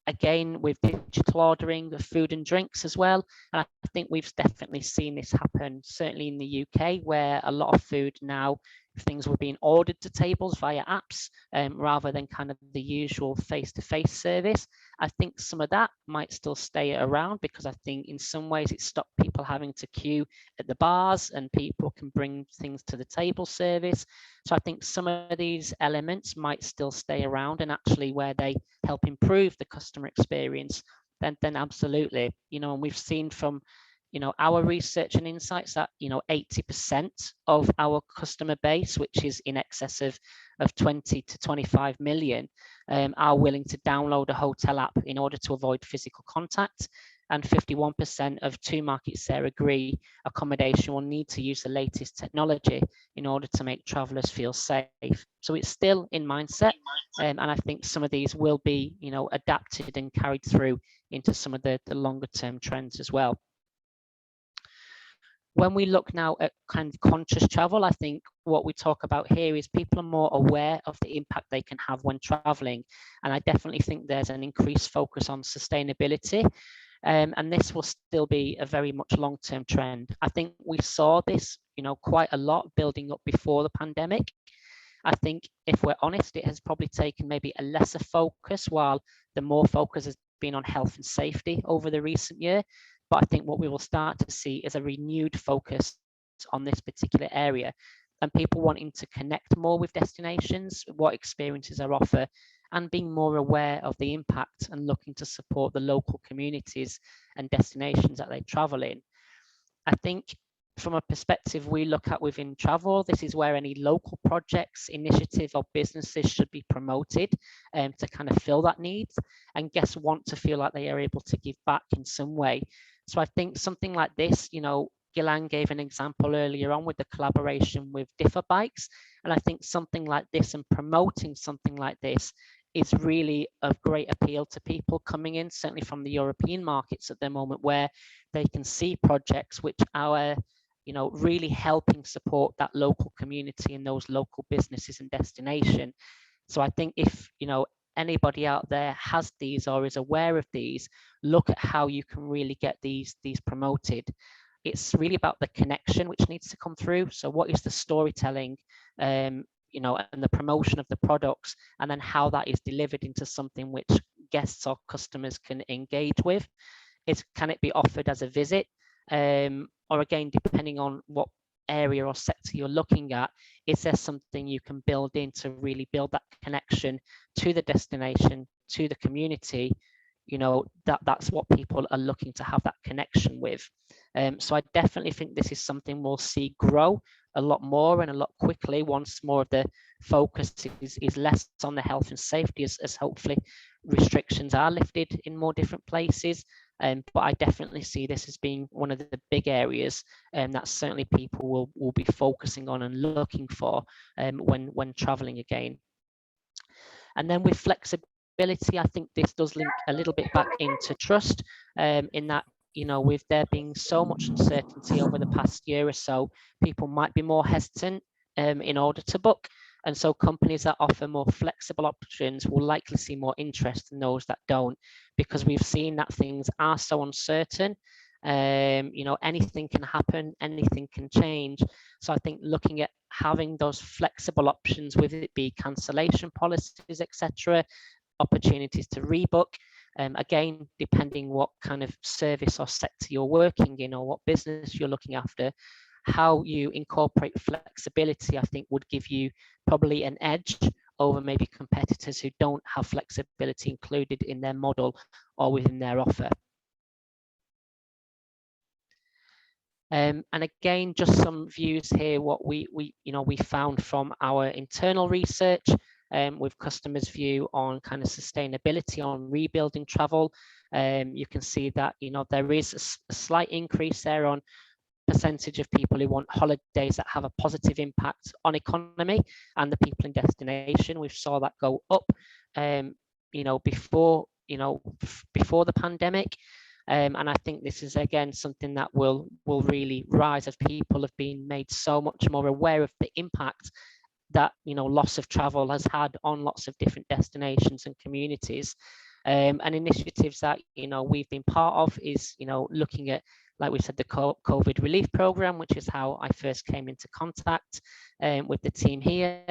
Again, with digital ordering of food and drinks as well. And I think we've definitely seen this happen, certainly in the UK, where a lot of food now, things were being ordered to tables via apps, rather than kind of the usual face-to-face service. I think some of that might still stay around, because I think in some ways it stopped people having to queue at the bars and people can bring things to the table service. So I think some of these elements might still stay around, and actually where they help improve the customer experience, then absolutely, and we've seen from our research and insights that 80% of our customer base, which is in excess of 20 to 25 million, are willing to download a hotel app in order to avoid physical contact. And 51% of TUI markets there agree accommodation will need to use the latest technology in order to make travelers feel safe. So it's still in mindset, and I think some of these will be adapted and carried through into some of the longer term trends as well. When we look now at kind of conscious travel, I think what we talk about here is people are more aware of the impact they can have when traveling. And I definitely think there's an increased focus on sustainability. And this will still be a very much long-term trend. I think we saw this, quite a lot building up before the pandemic. I think if we're honest, it has probably taken maybe a lesser focus, while the more focus has been on health and safety over the recent year. But I think what we will start to see is a renewed focus on this particular area, and people wanting to connect more with destinations, what experiences are offered, and being more aware of the impact and looking to support the local communities and destinations that they travel in. I think from a perspective we look at within travel, this is where any local projects, initiatives or businesses should be promoted to kind of fill that need, and guests want to feel like they are able to give back in some way. So I think something like this, Gillian gave an example earlier on with the collaboration with Differ Bikes, and I think something like this and promoting something like this is really of great appeal to people coming in, certainly from the European markets at the moment, where they can see projects which are really helping support that local community and those local businesses and destination. So I think if anybody out there has these or is aware of these, look at how you can really get these promoted. It's really about the connection which needs to come through. So what is the storytelling, and the promotion of the products, and then how that is delivered into something which guests or customers can engage with. Can it be offered as a visit, or again, depending on what area or sector you're looking at, is there something you can build in to really build that connection to the destination, to the community? That's what people are looking to have that connection with. So I definitely think this is something we'll see grow a lot more and a lot quickly once more of the focus is less on the health and safety, as hopefully restrictions are lifted in more different places, But I definitely see this as being one of the big areas that certainly people will be focusing on and looking for when traveling again. And then with flexibility, I think this does link a little bit back into trust, in that, you know, with there being so much uncertainty over the past year or so, people might be more hesitant in order to book. And so companies that offer more flexible options will likely see more interest than those that don't, because we've seen that things are so uncertain. You know, anything can happen, anything can change. So I think looking at having those flexible options, with it be cancellation policies, etc., opportunities to rebook, again, depending what kind of service or sector you're working in or what business you're looking after, how you incorporate flexibility, I think would give you probably an edge over maybe competitors who don't have flexibility included in their model or within their offer. And again, just some views here, what we found from our internal research, with customers' view on kind of sustainability on rebuilding travel. You can see that, you know, there is a slight increase there on percentage of people who want holidays that have a positive impact on economy and the people in destination. We saw that go up, you know, before the pandemic. And I think this is, again, something that will really rise as people have been made so much more aware of the impact that, you know, loss of travel has had on lots of different destinations and communities. And initiatives that, you know, we've been part of is, you know, looking at, like we said, the COVID relief program, which is how I first came into contact with the team here.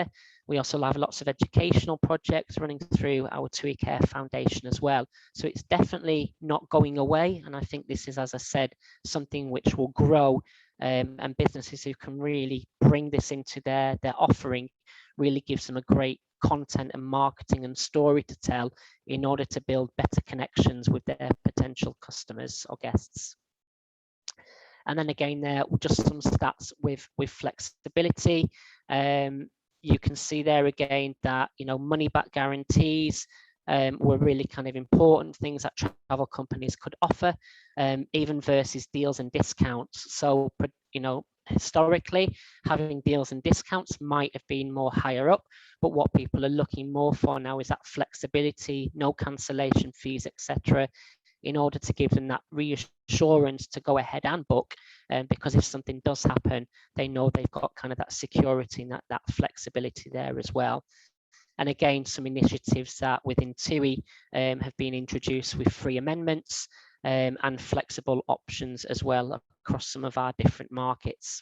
We also have lots of educational projects running through our TUI Care Foundation as well. So it's definitely not going away. And I think this is, as I said, something which will grow, and businesses who can really bring this into their offering really gives them a great content and marketing and story to tell in order to build better connections with their potential customers or guests. And then again, there just some stats with flexibility. You can see there again that, you know, money back guarantees were really kind of important things that travel companies could offer, even versus deals and discounts. So, you know, historically, having deals and discounts might have been more higher up, but what people are looking more for now is that flexibility, no cancellation fees, etc., in order to give them that reassurance to go ahead and book, because if something does happen, they know they've got kind of that security and that flexibility there as well. And again, some initiatives that within TUI have been introduced with free amendments and flexible options as well across some of our different markets.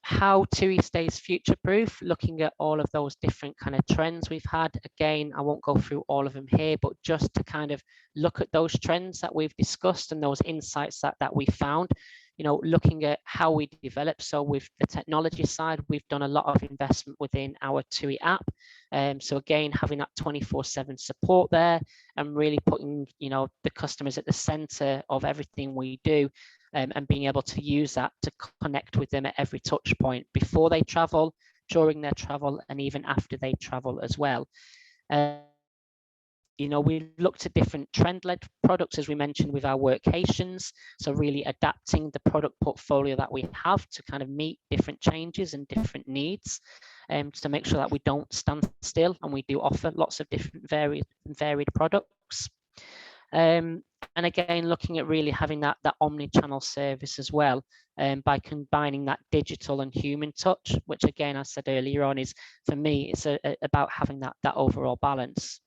How TUI stays future-proof, looking at all of those different kind of trends we've had. Again, I won't go through all of them here, but just to kind of look at those trends that we've discussed and those insights that we found, you know, looking at how we develop. So with the technology side, we've done a lot of investment within our TUI app. So again, having that 24/7 support there and really putting, you know, the customers at the center of everything we do. And being able to use that to connect with them at every touch point before they travel, during their travel, and even after they travel as well. You know, we looked at different trend-led products, as we mentioned, with our workations. So really adapting the product portfolio that we have to kind of meet different changes and different needs, to make sure that we don't stand still and we do offer lots of different varied products. And again, looking at really having that omni-channel service as well, by combining that digital and human touch, which again, I said earlier on, is for me, it's about having that overall balance.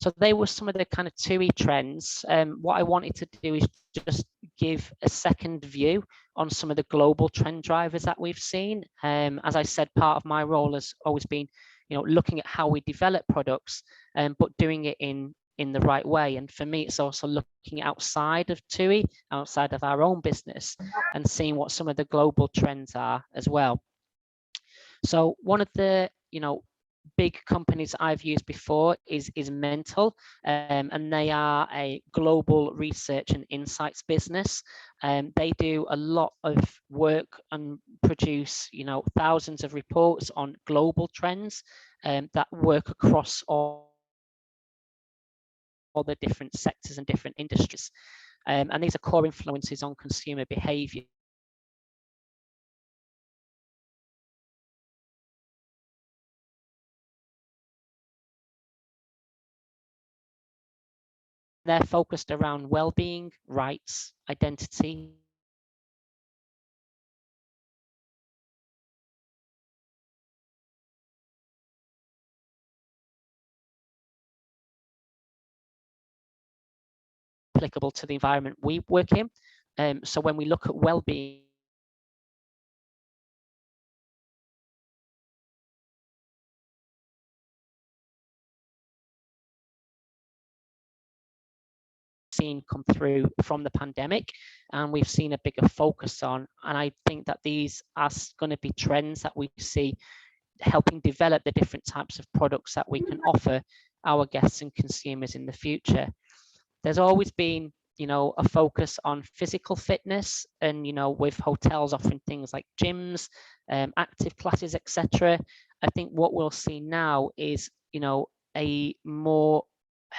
So they were some of the kind of TUI trends. What I wanted to do is just give a second view on some of the global trend drivers that we've seen. As I said, part of my role has always been, you know, looking at how we develop products, but doing it in the right way. And for me, it's also looking outside of TUI, outside of our own business, and seeing what some of the global trends are as well. So one of the, you know, big companies I've used before is Mental, and they are a global research and insights business. They do a lot of work and produce, you know, thousands of reports on global trends that work across all all the different sectors and different industries. And these are core influences on consumer behaviour. They're focused around well-being, rights, identity, applicable to the environment we work in. So when we look at well-being, seen come through from the pandemic, and we've seen a bigger focus on, and I think that these are going to be trends that we see helping develop the different types of products that we can offer our guests and consumers in the future. There's always been, a focus on physical fitness, and with hotels offering things like gyms, active classes, etc. I think what we'll see now is, a more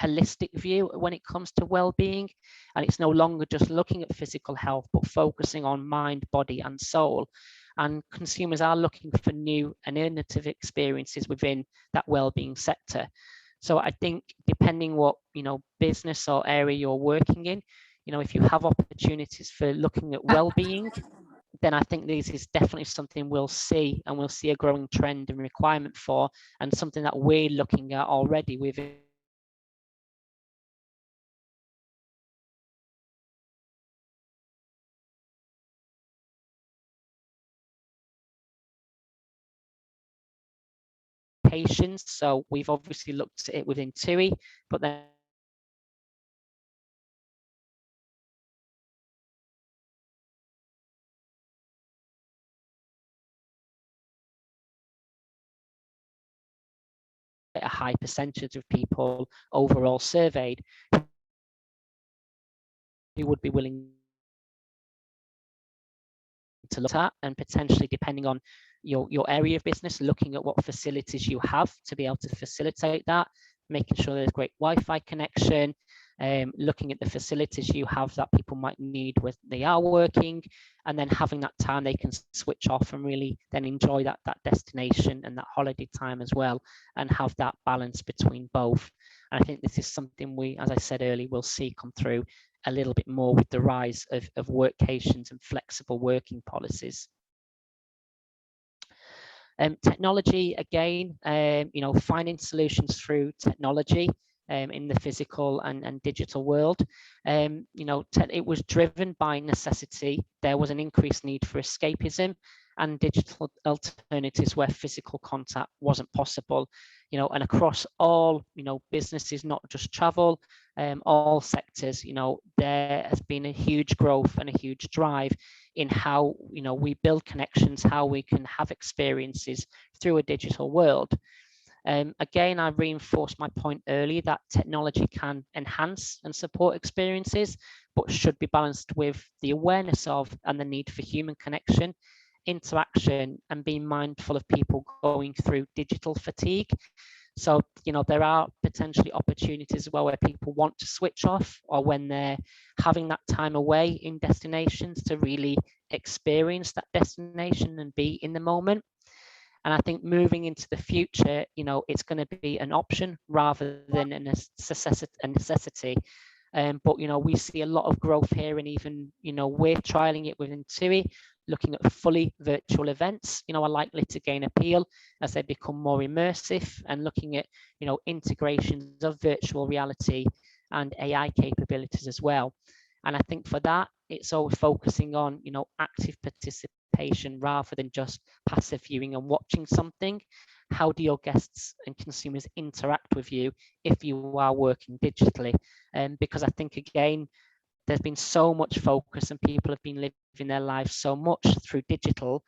holistic view when it comes to well-being, and it's no longer just looking at physical health, but focusing on mind, body, and soul. And consumers are looking for new and innovative experiences within that well-being sector. So I think depending what business or area you're working in, if you have opportunities for looking at well-being, then I think this is definitely something we'll see, and we'll see a growing trend and requirement for, and something that we're looking at already within patients. So we've obviously looked at it within TUI, but then a high percentage of people overall surveyed who would be willing to look at, and potentially, depending on your area of business, looking at what facilities you have to be able to facilitate that, making sure there's great Wi-Fi connection, looking at the facilities you have that people might need when they are working, and then having that time they can switch off and really then enjoy that destination and that holiday time as well, and have that balance between both. And I think this is something we, as I said earlier, will see come through a little bit more with the rise of workations and flexible working policies. Technology, again, finding solutions through technology in the physical and digital world. It was driven by necessity. There was an increased need for escapism and digital alternatives where physical contact wasn't possible. And across all, businesses, not just travel, all sectors, there has been a huge growth and a huge drive in how, we build connections, how we can have experiences through a digital world. Again, I reinforced my point earlier that technology can enhance and support experiences, but should be balanced with the awareness of and the need for human connection, interaction, and being mindful of people going through digital fatigue. So, there are potentially opportunities as well where people want to switch off, or when they're having that time away in destinations to really experience that destination and be in the moment. And I think moving into the future, it's going to be an option rather than a necessity. But, we see a lot of growth here, and even, we're trialing it within TUI, looking at fully virtual events, are likely to gain appeal as they become more immersive, and looking at, integrations of virtual reality and AI capabilities as well. And I think for that, it's always focusing on, active participation rather than just passive viewing and watching something. How do your guests and consumers interact with you if you are working digitally? Because I think, again, there's been so much focus and people have been living their lives so much through digital,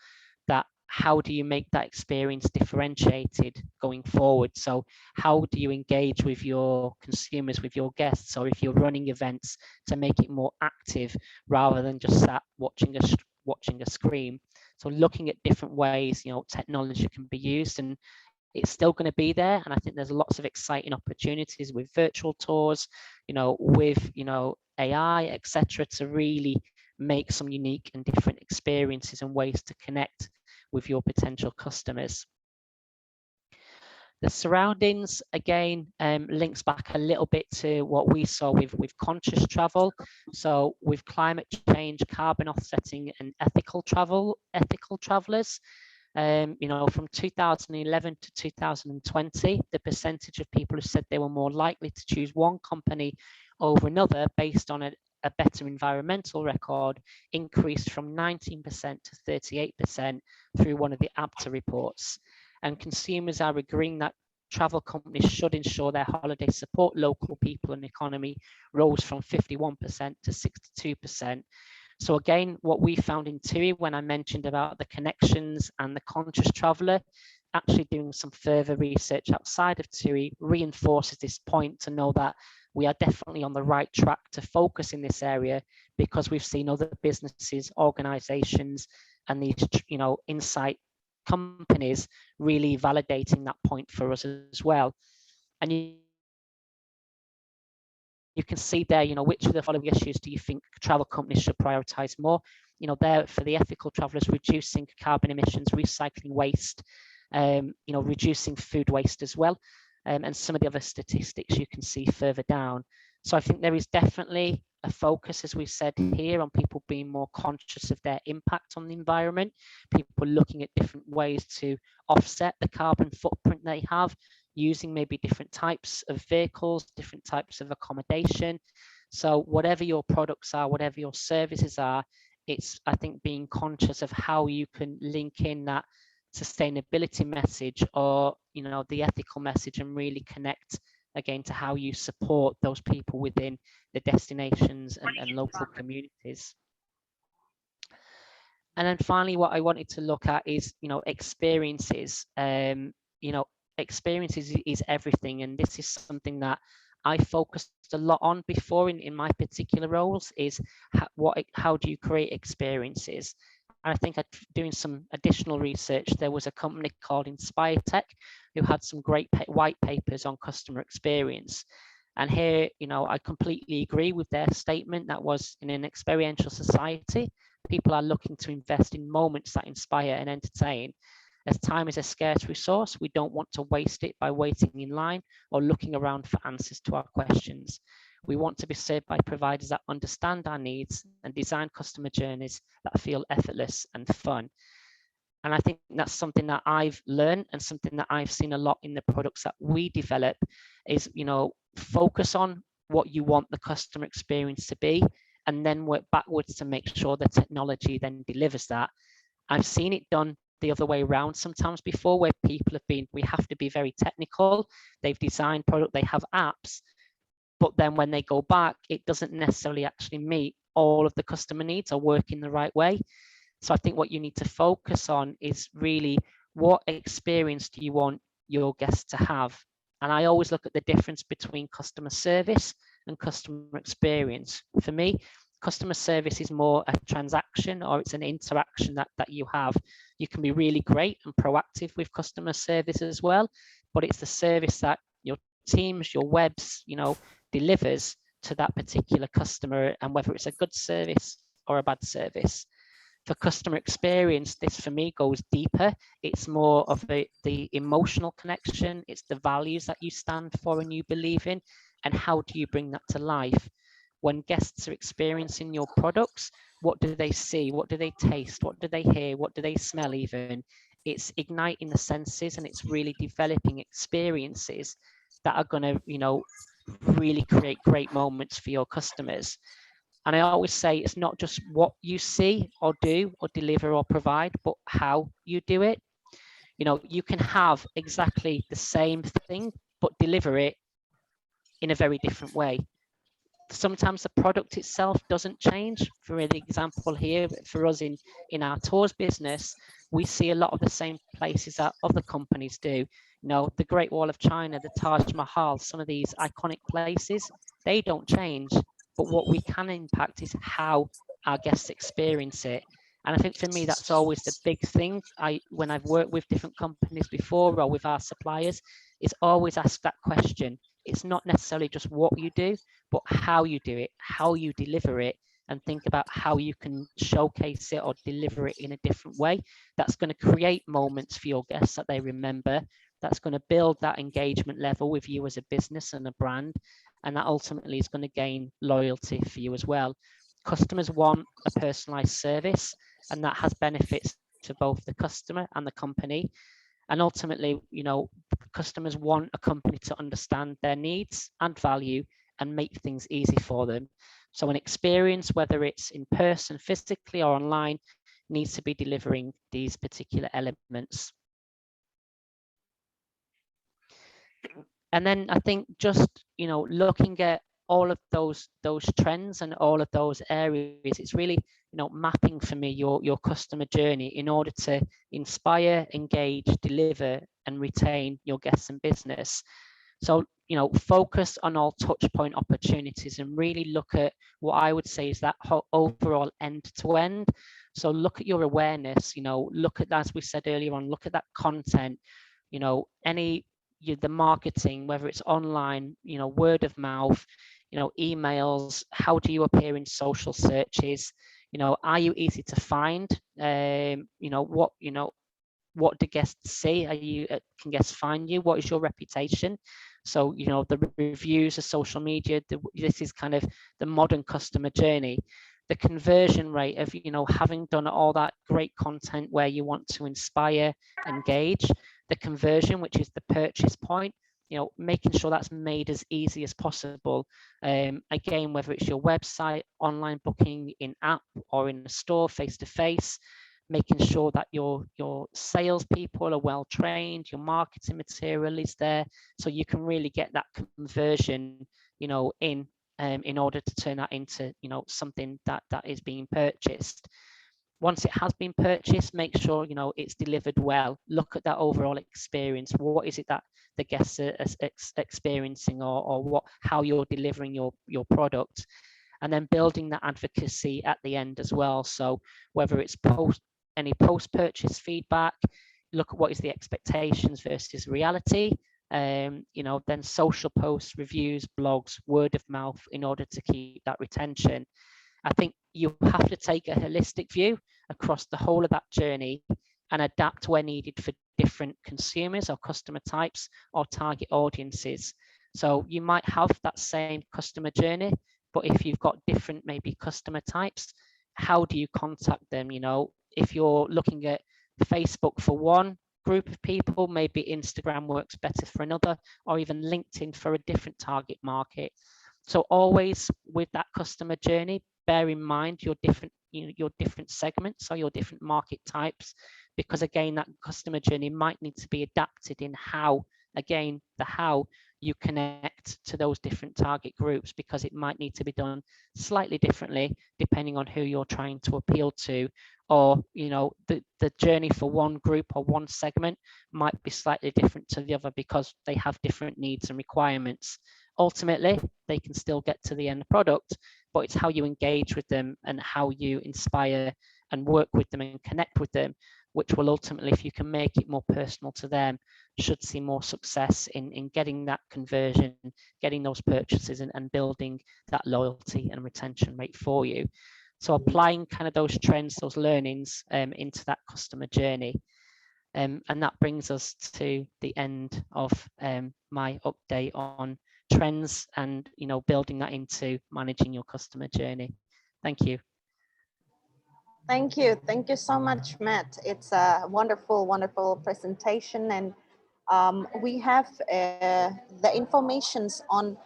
that how do you make that experience differentiated going forward? So how do you engage with your consumers, with your guests, or if you're running events, to make it more active rather than just sat watching a screen? So looking at different ways, technology can be used, and it's still going to be there. And I think there's lots of exciting opportunities with virtual tours, with, AI, etc., to really make some unique and different experiences and ways to connect with your potential customers. The surroundings, again, links back a little bit to what we saw with conscious travel. So with climate change, carbon offsetting, and ethical travelers, from 2011 to 2020, the percentage of people who said they were more likely to choose one company over another based on a better environmental record increased from 19% to 38% through one of the ABTA reports. And consumers are agreeing that travel companies should ensure their holidays support local people and economy rose from 51% to 62%. So again, what we found in TUI when I mentioned about the connections and the conscious traveler, actually doing some further research outside of TUI reinforces this point to know that we are definitely on the right track to focus in this area, because we've seen other businesses, organizations, and these, insight companies really validating that point for us as well. And you can see there, which of the following issues do you think travel companies should prioritize more? There for the ethical travelers, reducing carbon emissions, recycling waste, reducing food waste as well. And some of the other statistics you can see further down. So I think there is definitely a focus, as we said here, on people being more conscious of their impact on the environment, people looking at different ways to offset the carbon footprint they have, using maybe different types of vehicles, different types of accommodation. So whatever your products are, whatever your services are, it's, I think, being conscious of how you can link in that sustainability message or, the ethical message, and really connect again to how you support those people within the destinations and local communities. And then finally, what I wanted to look at is, experiences. Experiences is everything. And this is something that I focused a lot on before in my particular roles, is how do you create experiences? And I think doing some additional research, there was a company called Inspire Tech who had some great white papers on customer experience. And here, I completely agree with their statement. That was, in an experiential society, people are looking to invest in moments that inspire and entertain. As time is a scarce resource, we don't want to waste it by waiting in line or looking around for answers to our questions. We want to be served by providers that understand our needs and design customer journeys that feel effortless and fun. And I think that's something that I've learned, and something that I've seen a lot in the products that we develop is, focus on what you want the customer experience to be, and then work backwards to make sure the technology then delivers that. I've seen it done the other way around sometimes before, where people have been, we have to be very technical. They've designed product, they have apps, but then when they go back, it doesn't necessarily actually meet all of the customer needs or work in the right way. So I think what you need to focus on is really, what experience do you want your guests to have? And I always look at the difference between customer service and customer experience. For me, customer service is more a transaction, or it's an interaction that you have. You can be really great and proactive with customer service as well, but it's the service that your teams, your webs, delivers to that particular customer, and whether it's a good service or a bad service. For customer experience, this for me goes deeper. It's more of the emotional connection. It's the values that you stand for and you believe in, and how do you bring that to life? When guests are experiencing your products, what do they see? What do they taste? What do they hear? What do they smell even? It's igniting the senses, and it's really developing experiences that are going to, really create great moments for your customers. And I always say, it's not just what you see or do or deliver or provide, but how you do it. You can have exactly the same thing, but deliver it in a very different way. Sometimes the product itself doesn't change. For an example here, for us in our tours business, we see a lot of the same places that other companies do. The Great Wall of China, the Taj Mahal, some of these iconic places, they don't change. But what we can impact is how our guests experience it. And I think for me, that's always the big thing. When I've worked with different companies before or with our suppliers, is always ask that question. It's not necessarily just what you do, but how you do it, how you deliver it, and think about how you can showcase it or deliver it in a different way. That's going to create moments for your guests that they remember. That's going to build that engagement level with you as a business and a brand. And that ultimately is going to gain loyalty for you as well. Customers want a personalized service, and that has benefits to both the customer and the company. And ultimately, you know, customers want a company to understand their needs and value and make things easy for them. So an experience, whether it's in person, physically or online, needs to be delivering these particular elements. And then I think just, you know, looking at all of those trends and all of those areas, it's really, you know, mapping for me your customer journey in order to inspire, engage, deliver, and retain your guests and business. So, you know, focus on all touch point opportunities and really look at what I would say is that overall end to end. So look at your awareness, you know, look at, as we said earlier on, look at that content, you know, the marketing, whether it's online, you know, word of mouth, you know, emails, how do you appear in social searches, you know, are you easy to find, you know, what do guests say? Are you, can guests find you? What is your reputation? So, you know, the reviews of social media, this is kind of the modern customer journey. The conversion rate of, you know, having done all that great content where you want to inspire, engage, the conversion, which is the purchase point, you know, making sure that's made as easy as possible. Again, whether it's your website, online booking, in app or in a store, face to face, making sure that your salespeople are well trained, your marketing material is there, so you can really get that conversion, you know, in order to turn that into, you know, something that is being purchased. Once it has been purchased, make sure, you know, it's delivered well. Look at that overall experience. What is it that the guests are experiencing, or how you're delivering your product, and then building that advocacy at the end as well. So whether it's any post-purchase feedback, look at what is the expectations versus reality, you know, then social posts, reviews, blogs, word of mouth, in order to keep that retention. I think you have to take a holistic view across the whole of that journey and adapt where needed for different consumers or customer types or target audiences. So you might have that same customer journey, but if you've got different maybe customer types, how do you contact them? You know, if you're looking at Facebook for one group of people, maybe Instagram works better for another, or even LinkedIn for a different target market. So always with that customer journey, bear in mind your different, you know, your different segments or your different market types, because again, that customer journey might need to be adapted in how, again, the how you connect to those different target groups, because it might need to be done slightly differently depending on who you're trying to appeal to, or, you know, the journey for one group or one segment might be slightly different to the other because they have different needs and requirements. Ultimately, they can still get to the end product, but it's how you engage with them and how you inspire and work with them and connect with them, which will ultimately, if you can make it more personal to them, should see more success in getting that conversion, getting those purchases, and building that loyalty and retention rate for you. So applying kind of those trends, those learnings into that customer journey. And that brings us to the end of my update on trends and, you know, building that into managing your customer journey. Thank you. Thank you. Thank you so much, Matt. It's a wonderful, wonderful presentation. And we have the informations on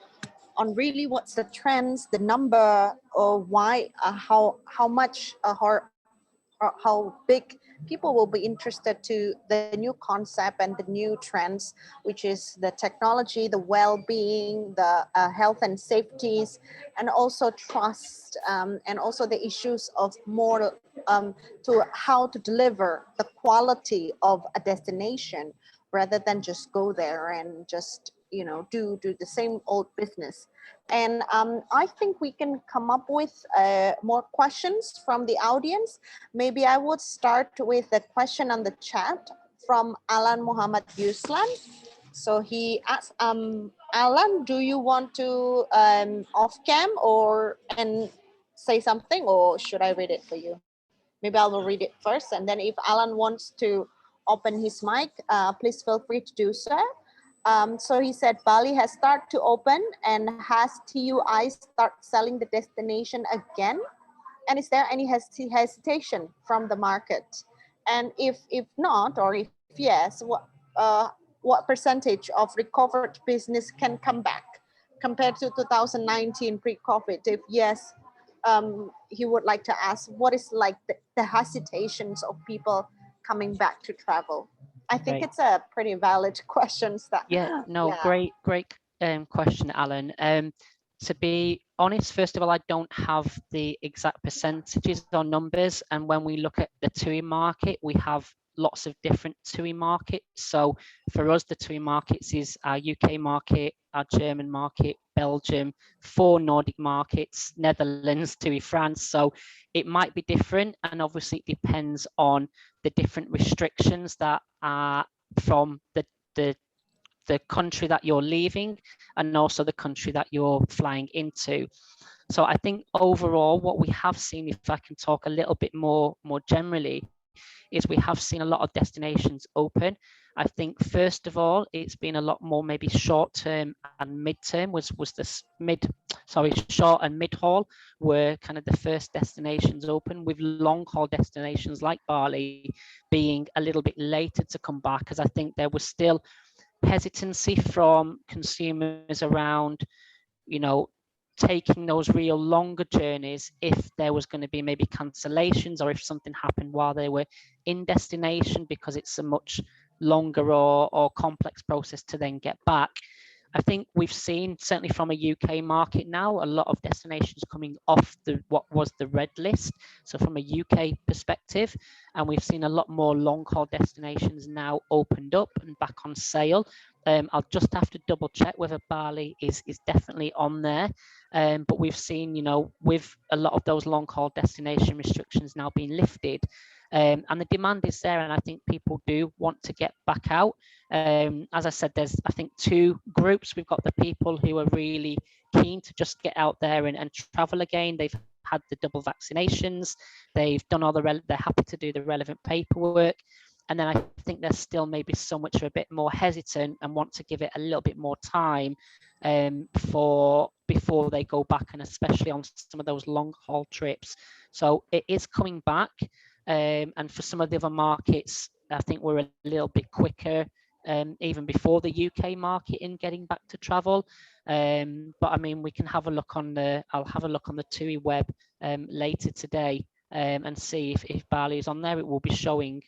really what's the trends, the number, or why, how much, how big people will be interested to the new concept and the new trends, which is the technology, the well-being, the health and safeties, and also trust, and also the issues of more to how to deliver the quality of a destination rather than just go there and just do the same old business. And I think we can come up with more questions from the audience. Maybe I would start with a question on the chat from Alan Muhammad Yuslan. So he asks, Alan, do you want to off cam and say something, or should I read it for you? Maybe I will read it first, and then if Alan wants to open his mic, please feel free to do so. So he said Bali has started to open, and has TUI start selling the destination again? And is there any hesitation from the market? And if not, or if yes, what percentage of recovered business can come back compared to 2019 pre-COVID? If yes, he would like to ask, what is like the hesitations of people coming back to travel? I think it's a pretty valid question. Great question, Alan. To be honest, first of all, I don't have the exact percentages or numbers. And when we look at the TUI market, we have lots of different TUI markets. So for us, the TUI markets is our UK market, our German market, Belgium, 4 Nordic markets, Netherlands, TUI France. So it might be different. And obviously it depends on the different restrictions that are from the country that you're leaving, and also the country that you're flying into. So I think overall what we have seen, if I can talk a little bit more generally, is we have seen a lot of destinations open. I think first of all, it's been a lot more maybe short term and mid term was this short and mid haul were kind of the first destinations open, with long haul destinations like Bali being a little bit later to come back, because I think there was still hesitancy from consumers around, taking those real longer journeys if there was going to be maybe cancellations, or if something happened while they were in destination, because it's a much longer or complex process to then get back. I think we've seen, certainly from a UK market now, a lot of destinations coming off what was the red list. So from a UK perspective, and we've seen a lot more long haul destinations now opened up and back on sale. I'll just have to double check whether Bali is definitely on there. But we've seen, with a lot of those long haul destination restrictions now being lifted, and the demand is there, and I think people do want to get back out. As I said, there's, I think, 2 groups. We've got the people who are really keen to just get out there and travel again. They've had the double vaccinations. They've done all they're happy to do the relevant paperwork. And then I think there's still maybe some which are a bit more hesitant and want to give it a little bit more time before they go back, and especially on some of those long haul trips. So it is coming back. And for some of the other markets, I think we're a little bit quicker, even before the UK market in getting back to travel. But I mean, we can have a look on I'll have a look on the TUI web later today and see if Bali is on there. It will be showing.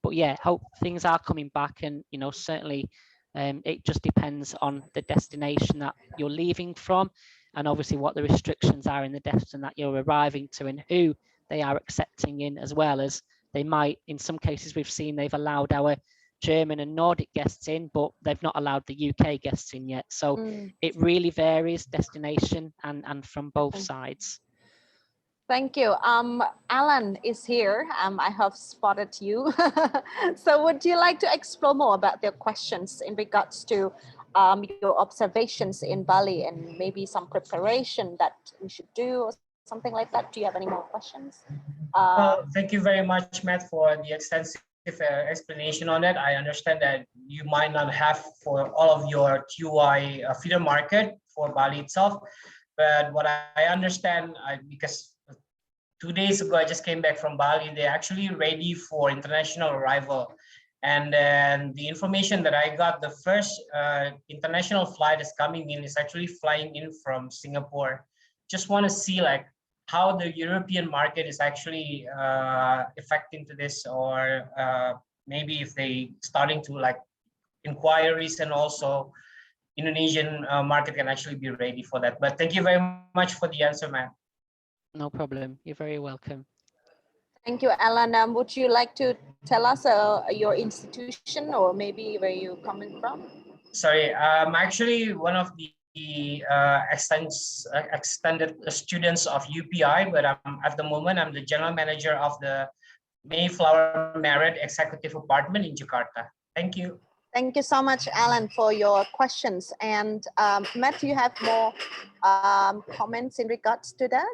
But yeah, hope things are coming back, and certainly it just depends on the destination that you're leaving from, and obviously what the restrictions are in the destination that you're arriving to, and who they are accepting in, as well as they might, in some cases we've seen they've allowed our German and Nordic guests in, but they've not allowed the UK guests in yet. So it really varies destination and from both sides. Thank you. Alan is here. I have spotted you. So would you like to explore more about their questions in regards to your observations in Bali, and maybe some preparation that we should do or something like that? Do you have any more questions? Well, thank you very much, Matt, for the extensive explanation on it. I understand that you might not have for all of your TUI feeder market for Bali itself, but what I understand, because 2 days ago I just came back from Bali, they're actually ready for international arrival. And then the information that I got, the first international flight is coming in, is actually flying in from Singapore. Just want to see like how the European market is actually affecting to this, or maybe if they starting to like inquiries, and also Indonesian market can actually be ready for that. But thank you very much for the answer, man. No problem. You're very welcome. Thank you, Alan. Would you like to tell us your institution, or maybe where you're coming from? Sorry, I'm actually one of the extended students of UPI, but at the moment I'm the general manager of the Mayflower Merit Executive Apartment in Jakarta. Thank you. Thank you so much, Alan, for your questions. And Matt, you have more comments in regards to that?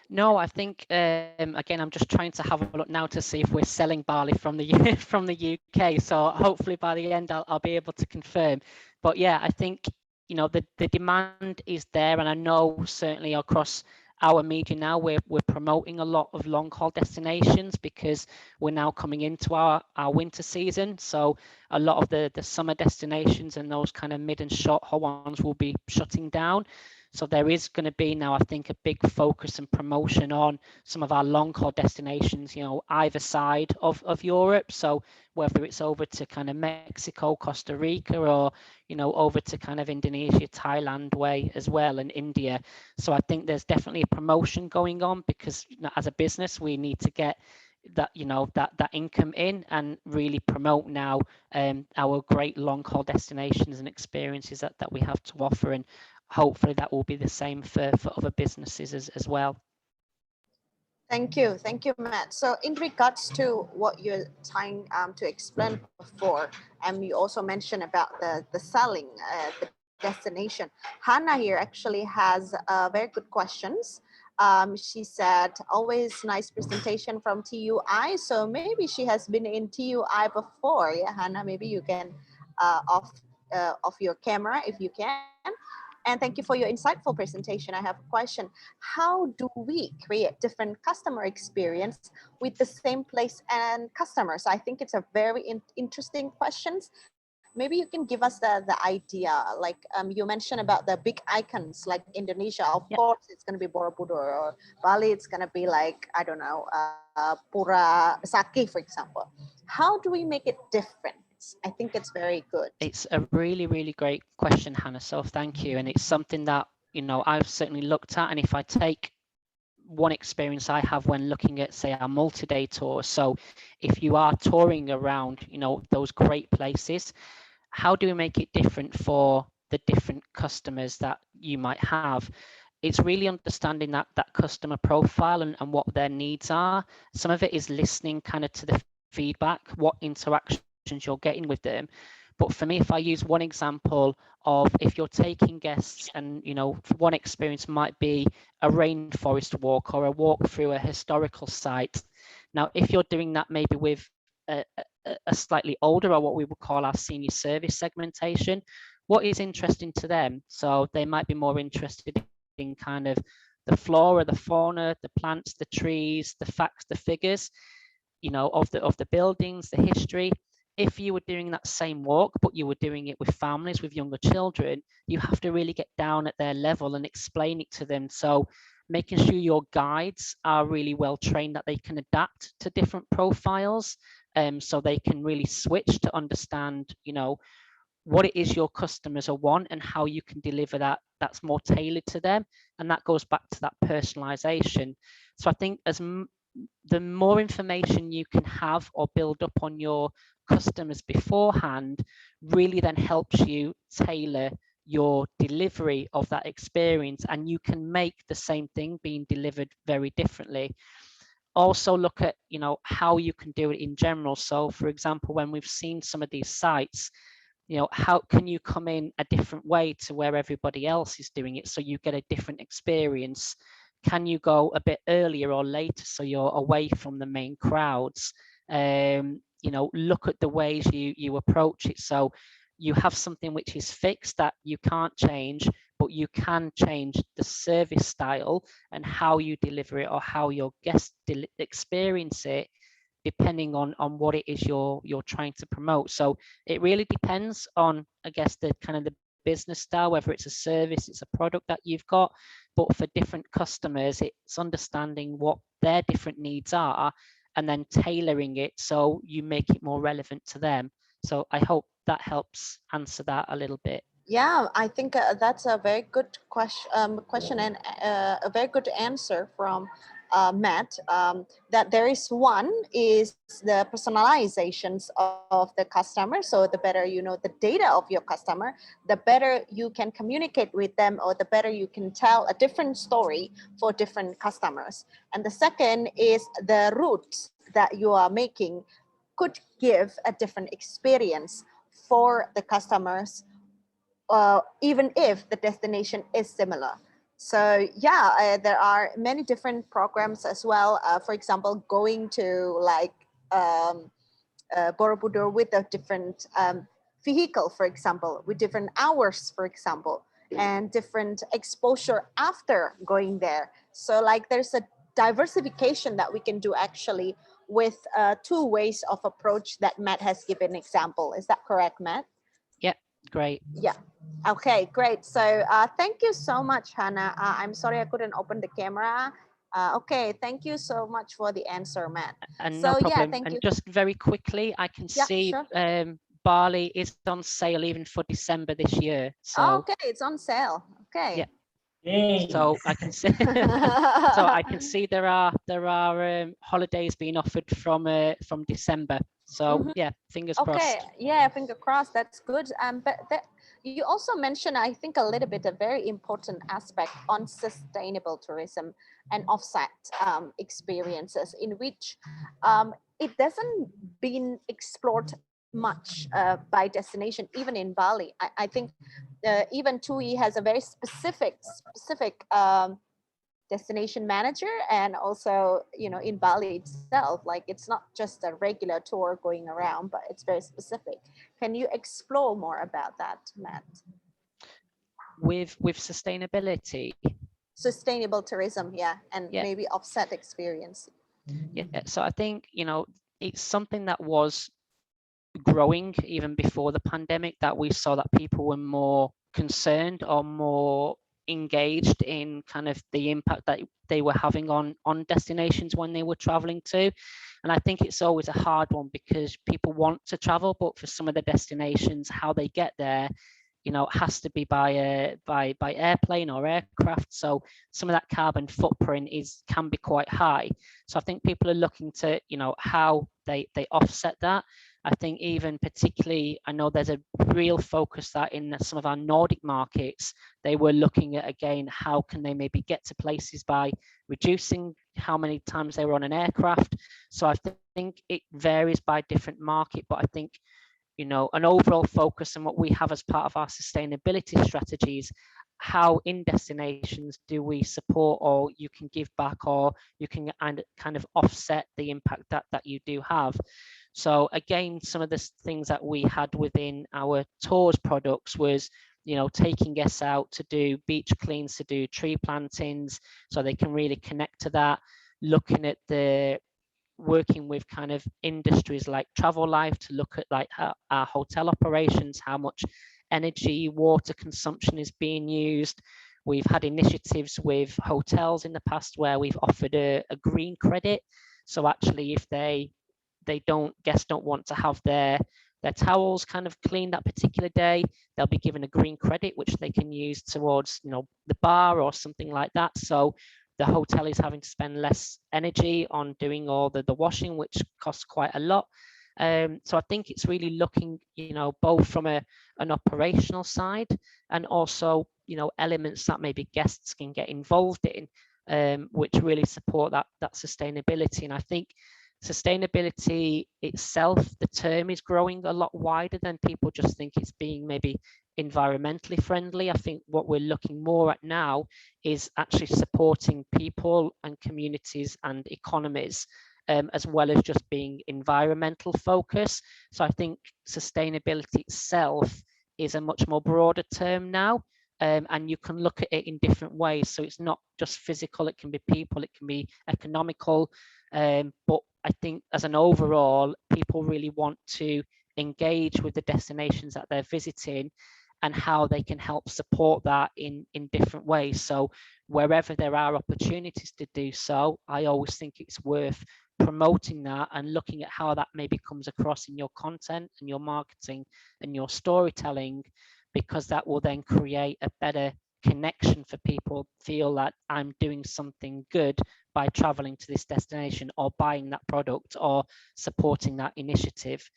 No, I think again, I'm just trying to have a look now to see if we're selling barley from the from the UK. So hopefully by the end, I'll be able to confirm. But yeah, I think the demand is there, and I know certainly across our media now we're promoting a lot of long haul destinations because we're now coming into our winter season. So a lot of the summer destinations and those kind of mid and short haul ones will be shutting down. So there is going to be now, I think, a big focus and promotion on some of our long haul destinations, either side of Europe. So whether it's over to kind of Mexico, Costa Rica, or, over to kind of Indonesia, Thailand way as well, and India. So I think there's definitely a promotion going on because as a business, we need to get that that income in and really promote now our great long haul destinations and experiences that we have to offer, and hopefully that will be the same for other businesses as well. Thank you, Matt. So in regards to what you're trying to explain before, and you also mentioned about the selling, the destination. Hannah here actually has very good questions. She said, always nice presentation from TUI. So maybe she has been in TUI before. Yeah, Hannah, maybe you can off your camera if you can. And thank you for your insightful presentation. I have a question. How do we create different customer experience with the same place and customers? I think it's a very interesting question. Maybe you can give us the idea, like you mentioned about the big icons like Indonesia, of course, it's going to be Borobudur, or Bali, it's going to be like, I don't know, Pura Besaki, for example. How do we make it different? I think it's very good. It's a really, really great question, Hannah. So thank you. And it's something that, I've certainly looked at. And if I take one experience I have when looking at, say, our multi-day tours. So if you are touring around, those great places, how do we make it different for the different customers that you might have? It's really understanding that customer profile and what their needs are. Some of it is listening kind of to the feedback, what interactions you're getting with them. But for me, if I use one example of if you're taking guests and, one experience might be a rainforest walk or a walk through a historical site. Now, if you're doing that maybe with a slightly older, or what we would call our senior service segmentation, what is interesting to them? So they might be more interested in kind of the flora, the fauna, the plants, the trees, the facts, the figures, of the buildings, the history. If you were doing that same walk, but you were doing it with families, with younger children, you have to really get down at their level and explain it to them. So making sure your guides are really well trained, that they can adapt to different profiles, so they can really switch to understand, what it is your customers want and how you can deliver that's more tailored to them. And that goes back to that personalization. So I think the more information you can have or build up on your customers beforehand really then helps you tailor your delivery of that experience, and you can make the same thing being delivered very differently. Also look at how you can do it in general. So for example, when we've seen some of these sites, how can you come in a different way to where everybody else is doing it so you get a different experience? Can you go a bit earlier or later so you're away from the main crowds? Look at the ways you approach it. So you have something which is fixed that you can't change, but you can change the service style and how you deliver it or how your guests experience it, depending on what it is you're trying to promote. So it really depends on, I guess, the kind of the business style, whether it's a service, it's a product that you've got. But for different customers, it's understanding what their different needs are and then tailoring it so you make it more relevant to them. So I hope that helps answer that a little bit. Yeah, I think that's a very good question and a very good answer from Matt, that there is one is the personalizations of the customer. So the better you know the data of your customer, the better you can communicate with them, or the better you can tell a different story for different customers. And the second is the routes that you are making could give a different experience for the customers, even if the destination is similar. So yeah, there are many different programs as well. For example, going to like Borobudur with a different vehicle, for example, with different hours, for example, and different exposure after going there. So like there's a diversification that we can do actually with two ways of approach that Matt has given example. Is that correct, Matt? Yeah, great. Yeah. Okay, great. So thank you so much, Hannah. I'm sorry I couldn't open the camera. Okay, thank you so much for the answer, Matt. And so no problem. yeah, thank and you. Just very quickly, I can see sure. Bali is on sale even for December this year. So okay, it's on sale. Okay. Yeah. Yay. So I can see so I can see there are holidays being offered from December. So yeah, fingers crossed. Yeah, finger crossed. That's good. But you also mentioned, I think, a little bit a very important aspect on sustainable tourism and offset experiences, in which it doesn't been explored much by destination, even in Bali. I think even TUI has a very specific destination manager, and also, you know, in Bali itself, like it's not just a regular tour going around, but it's very specific. Can you explore more about that, Matt? With sustainability, sustainable tourism, and maybe offset experience. So I think, you know, it's something that was growing even before the pandemic, that we saw that people were more concerned or more engaged in kind of the impact that they were having on destinations when they were traveling to. And I think it's always a hard one, because people want to travel, but for some of the destinations, how they get there, you know, has to be by airplane or aircraft. So some of that carbon footprint can be quite high. So I think people are looking to, you know, how they offset that. I think even particularly, I know there's a real focus that in some of our Nordic markets, they were looking at, again, how can they maybe get to places by reducing how many times they were on an aircraft. So I think it varies by different market, but I think, you know, an overall focus on what we have as part of our sustainability strategies, how in destinations do we support, or you can give back, or you can kind of offset the impact that you do have. So again, some of the things that we had within our tours products was, you know, taking guests out to do beach cleans, to do tree plantings, so they can really connect to that. Looking at working with kind of industries like Travellife to look at like our hotel operations, how much energy, water consumption is being used. We've had initiatives with hotels in the past where we've offered a green credit. So actually, if guests don't want to have their towels kind of cleaned that particular day, they'll be given a green credit, which they can use towards, you know, the bar or something like that. So the hotel is having to spend less energy on doing all the washing, which costs quite a lot. So I think it's really looking, you know, both from an operational side, and also, you know, elements that maybe guests can get involved in, which really support that sustainability. And I think sustainability itself, the term is growing a lot wider than people just think it's being maybe environmentally friendly. I think what we're looking more at now is actually supporting people and communities and economies, as well as just being environmental focus. So I think sustainability itself is a much more broader term now, and you can look at it in different ways. So it's not just physical, it can be people, it can be economical, but I think as an overall, people really want to engage with the destinations that they're visiting and how they can help support that in different ways. So wherever there are opportunities to do so, I always think it's worth promoting that and looking at how that maybe comes across in your content and your marketing and your storytelling, because that will then create a better connection for people, feel that I'm doing something good by traveling to this destination or buying that product or supporting that initiative.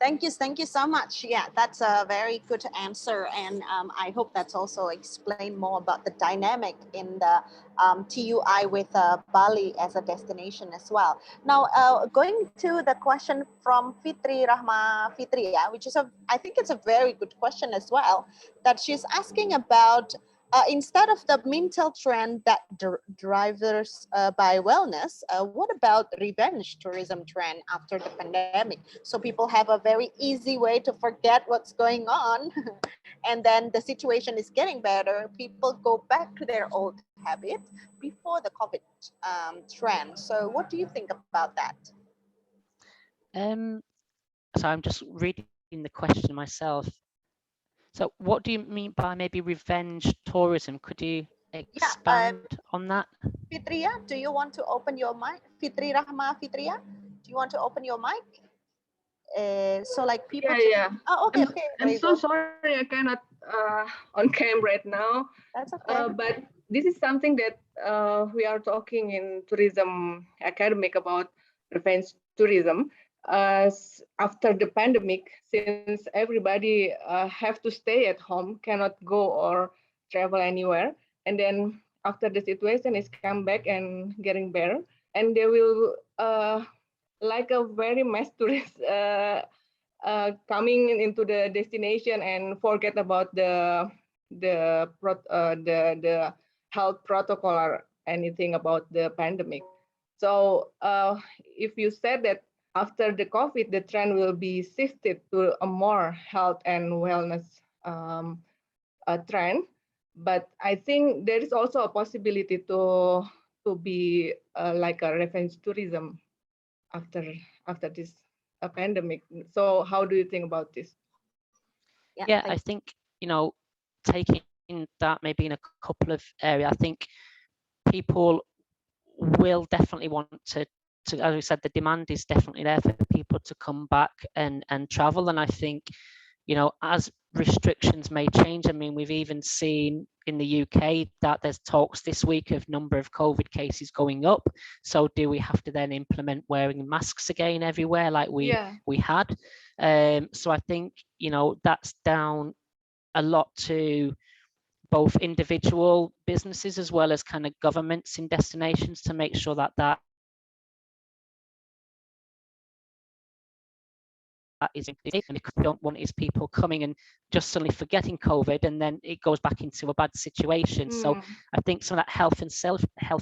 Thank you so much. Yeah, that's a very good answer, and I hope that's also explained more about the dynamic in the TUI with Bali as a destination as well. Now, going to the question from Fitri Rahma Fitria, which is I think it's a very good question as well, that she's asking about instead of the mental trend that drivers by wellness, what about revenge tourism trend after the pandemic? So people have a very easy way to forget what's going on, and then the situation is getting better. People go back to their old habit before the COVID trend. So what do you think about that? So I'm just reading the question myself. So what do you mean by maybe revenge tourism? Could you expand on that? Fitria, do you want to open your mic? Fitri Rahma Fitria, do you want to open your mic? So like people yeah. Oh, okay. I'm so sorry I cannot on cam right now. That's okay. But this is something that we are talking in tourism academic about revenge tourism. After the pandemic, since everybody have to stay at home, cannot go or travel anywhere, and then after the situation is come back and getting better, and they will like a very mass tourist coming into the destination and forget about the health protocol or anything about the pandemic. So if you said that after the COVID, the trend will be shifted to a more health and wellness trend, but I think there is also a possibility to be like a revenge tourism after this pandemic. So how do you think about this? Yeah, I think, you know, taking that maybe in a couple of areas, I think people will definitely want to, as we said, the demand is definitely there for people to come back and travel. And I think, you know, as restrictions may change, I mean, we've even seen in the UK that there's talks this week of number of COVID cases going up. So do we have to then implement wearing masks again everywhere like we had? So I think, you know, that's down a lot to both individual businesses as well as kind of governments in destinations to make sure that that is included. And we don't want is people coming and just suddenly forgetting COVID, and then it goes back into a bad situation. So I think some of that health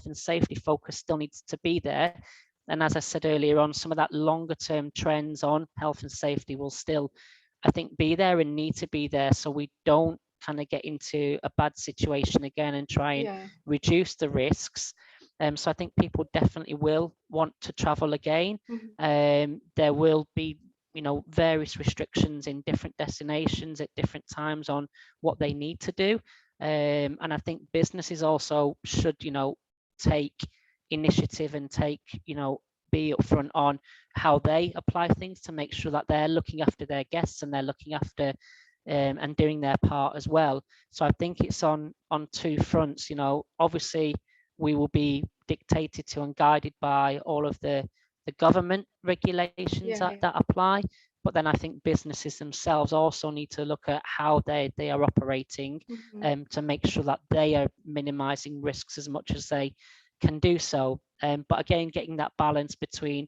and safety focus still needs to be there. And as I said earlier on, some of that longer term trends on health and safety will still, I think, be there and need to be there, so we don't kind of get into a bad situation again and try and reduce the risks. So I think people definitely will want to travel again. There will be, you know, various restrictions in different destinations at different times on what they need to do. And I think businesses also should, you know, take initiative and take, you know, be upfront on how they apply things to make sure that they're looking after their guests and they're looking after and doing their part as well. So I think it's on two fronts. You know, obviously we will be dictated to and guided by all of the government regulations that apply, but then I think businesses themselves also need to look at how they are operating to make sure that they are minimizing risks as much as they can do so. But again, getting that balance between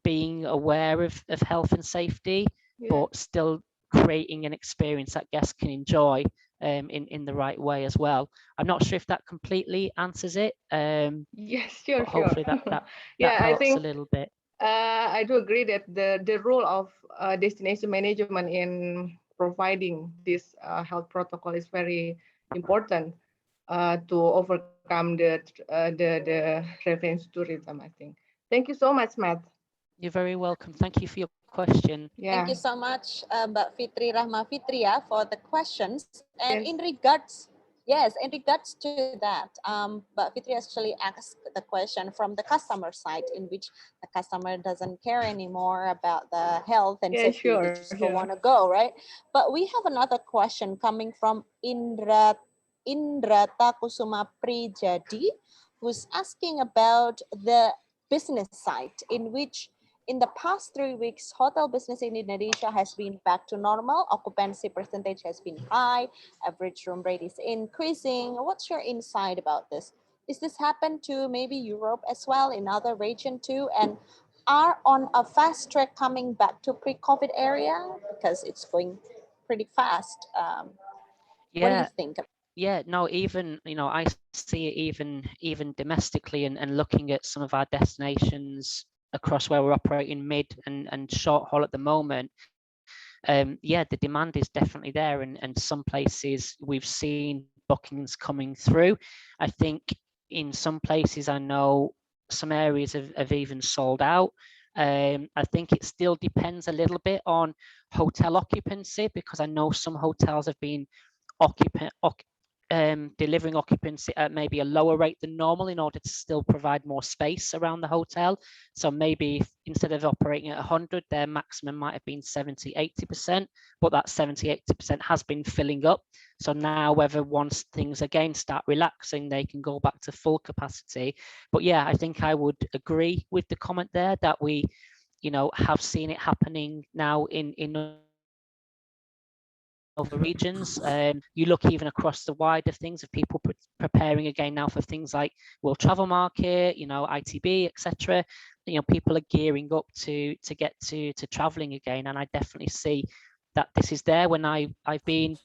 being aware of health and safety, but still creating an experience that guests can enjoy in the right way as well. I'm not sure if that completely answers it. Yes, sure. Hopefully that I helps think a little bit. I do agree that the role of destination management in providing this health protocol is very important to overcome the revenge tourism, I think. Thank you so much, Matt. You're very welcome. Thank you for your question. Thank you so much, Mbak Fitri Rahma Fitria, for the questions. And in regards, Yes, in regards to that, but Fitri actually asked the question from the customer side, in which the customer doesn't care anymore about the health and Yeah, safety. They sure. just don't want to go, right? But we have another question coming from Indrata Kusuma Prijadi, who's asking about the business side, in which in the past 3 weeks, hotel business in Indonesia has been back to normal. Occupancy percentage has been high. Average room rate is increasing. What's your insight about this? Is this happen to maybe Europe as well, in other region too? And are on a fast track coming back to pre-COVID area? Because it's going pretty fast. What do you Yeah, think? yeah, no, even, I see it even domestically, and looking at some of our destinations across where we're operating mid and short haul at the moment. Yeah, the demand is definitely there, and some places we've seen bookings coming through. I think in some places, I know some areas have even sold out. I think it still depends a little bit on hotel occupancy, because I know some hotels have been delivering occupancy at maybe a lower rate than normal in order to still provide more space around the hotel. So maybe instead of operating at 100, their maximum might have been 70, 80%, but that 70, 80% has been filling up. So now, whether once things again start relaxing, they can go back to full capacity. But yeah, I think I would agree with the comment there that we, have seen it happening now in other regions. You look even across the wider things of people preparing again now for things like World Travel Market, ITB, etc. People are gearing up to get to traveling again, and I definitely see that this is there. When I've been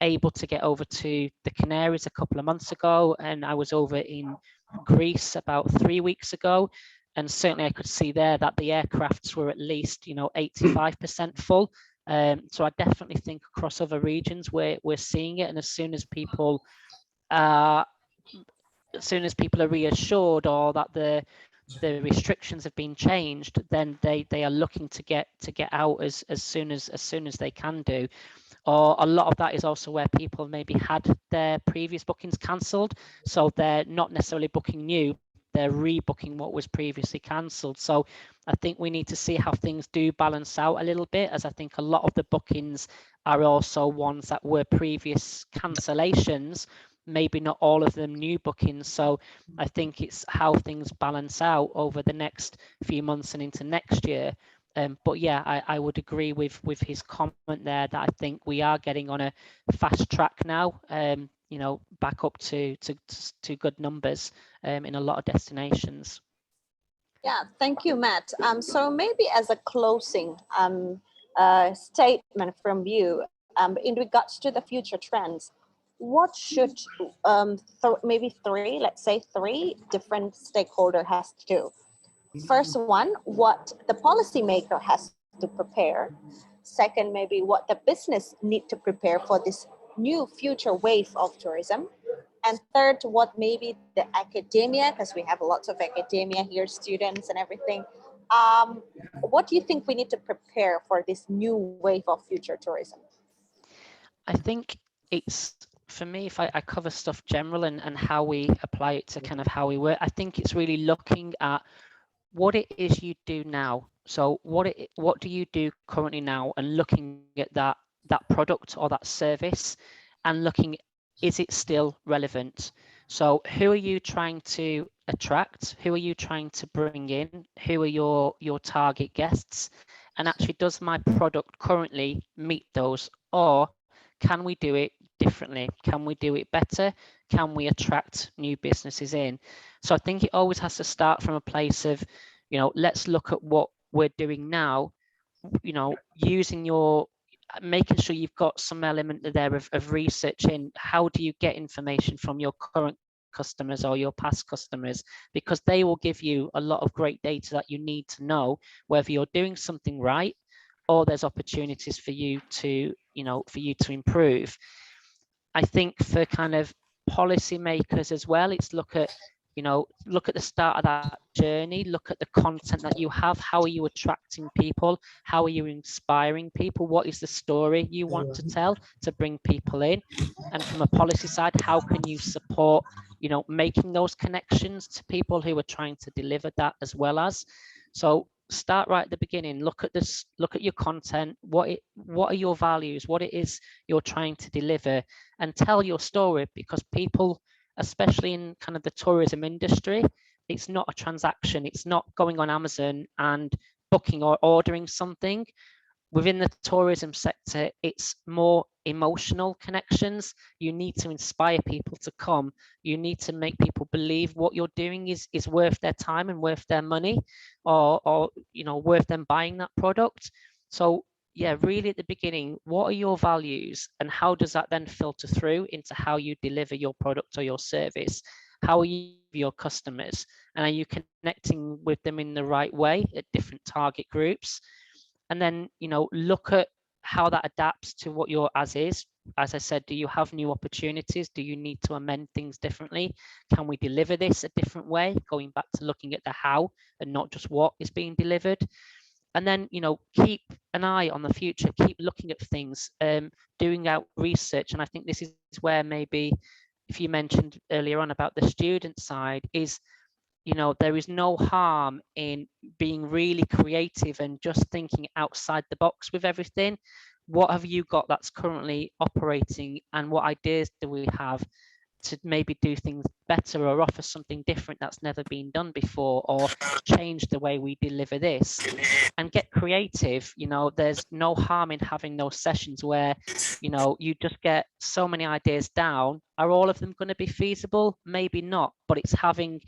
able to get over to the Canaries a couple of months ago, and I was over in Greece about 3 weeks ago, and certainly I could see there that the aircrafts were at least 85% full. So I definitely think across other regions we're seeing it, and as soon as people are reassured, or that the restrictions have been changed, then they are looking to get out as soon as they can do. Or a lot of that is also where people maybe had their previous bookings cancelled, so they're not necessarily booking new, they're rebooking what was previously cancelled. So I think we need to see how things do balance out a little bit, as I think a lot of the bookings are also ones that were previous cancellations, maybe not all of them new bookings. So I think it's how things balance out over the next few months and into next year. But yeah, I would agree with his comment there, that I think we are getting on a fast track now, back up to good numbers in a lot of destinations. Yeah, thank you, Matt. So maybe as a closing statement from you, in regards to the future trends, what should maybe three different stakeholder has to do? First one, what the policymaker has to prepare. Second, maybe what the business need to prepare for this new future wave of tourism. And third, what maybe the academia, because we have lots of academia here, students and everything. What do you think we need to prepare for this new wave of future tourism? I think it's, for me, if I cover stuff general and how we apply it to kind of how we work, I think it's really looking at what it is you do now. So what do you do currently now, and looking at that product or that service, and looking, is it still relevant? So who are you trying to attract? Who are you trying to bring in? Who are your target guests? And actually, does my product currently meet those, or can we do it differently? Can we do it better? Can we attract new businesses in? So I think it always has to start from a place of, let's look at what we're doing now, making sure you've got some element there of research in how do you get information from your current customers or your past customers, because they will give you a lot of great data that you need to know whether you're doing something right, or there's opportunities for you to improve. I think for kind of policymakers as well, it's look at you know, look at the start of that journey, look at the content that you have. How are you attracting people? How are you inspiring people? What is the story you want to tell to bring people in? And from a policy side, how can you support, you know, making those connections to people who are trying to deliver that as well as. So start right at the beginning, look at this, look at your content, what are your values, what it is you're trying to deliver, and tell your story, because people, especially in kind of the tourism industry, it's not a transaction. It's not going on Amazon and booking or ordering something. Within the tourism sector, it's more emotional connections. You need to inspire people to come. You need to make people believe what you're doing is worth their time and worth their money, or you know, worth them buying that product. So yeah, really at the beginning, what are your values, and how does that then filter through into how you deliver your product or your service? How are you with your customers, and are you connecting with them in the right way at different target groups? And then, you know, look at how that adapts to what your as is. As I said, do you have new opportunities? Do you need to amend things differently? Can we deliver this a different way? Going back to looking at the how and not just what is being delivered. And then, you know, keep an eye on the future, keep looking at things, doing out research. And I think this is where maybe, if you mentioned earlier on about the student side, is, you know, there is no harm in being really creative and just thinking outside the box with everything. What have you got that's currently operating, and what ideas do we have to maybe do things better or offer something different that's never been done before, or change the way we deliver this? And get creative. You know, there's no harm in having those sessions where, you know, you just get so many ideas down. Are all of them going to be feasible? Maybe not, but it's having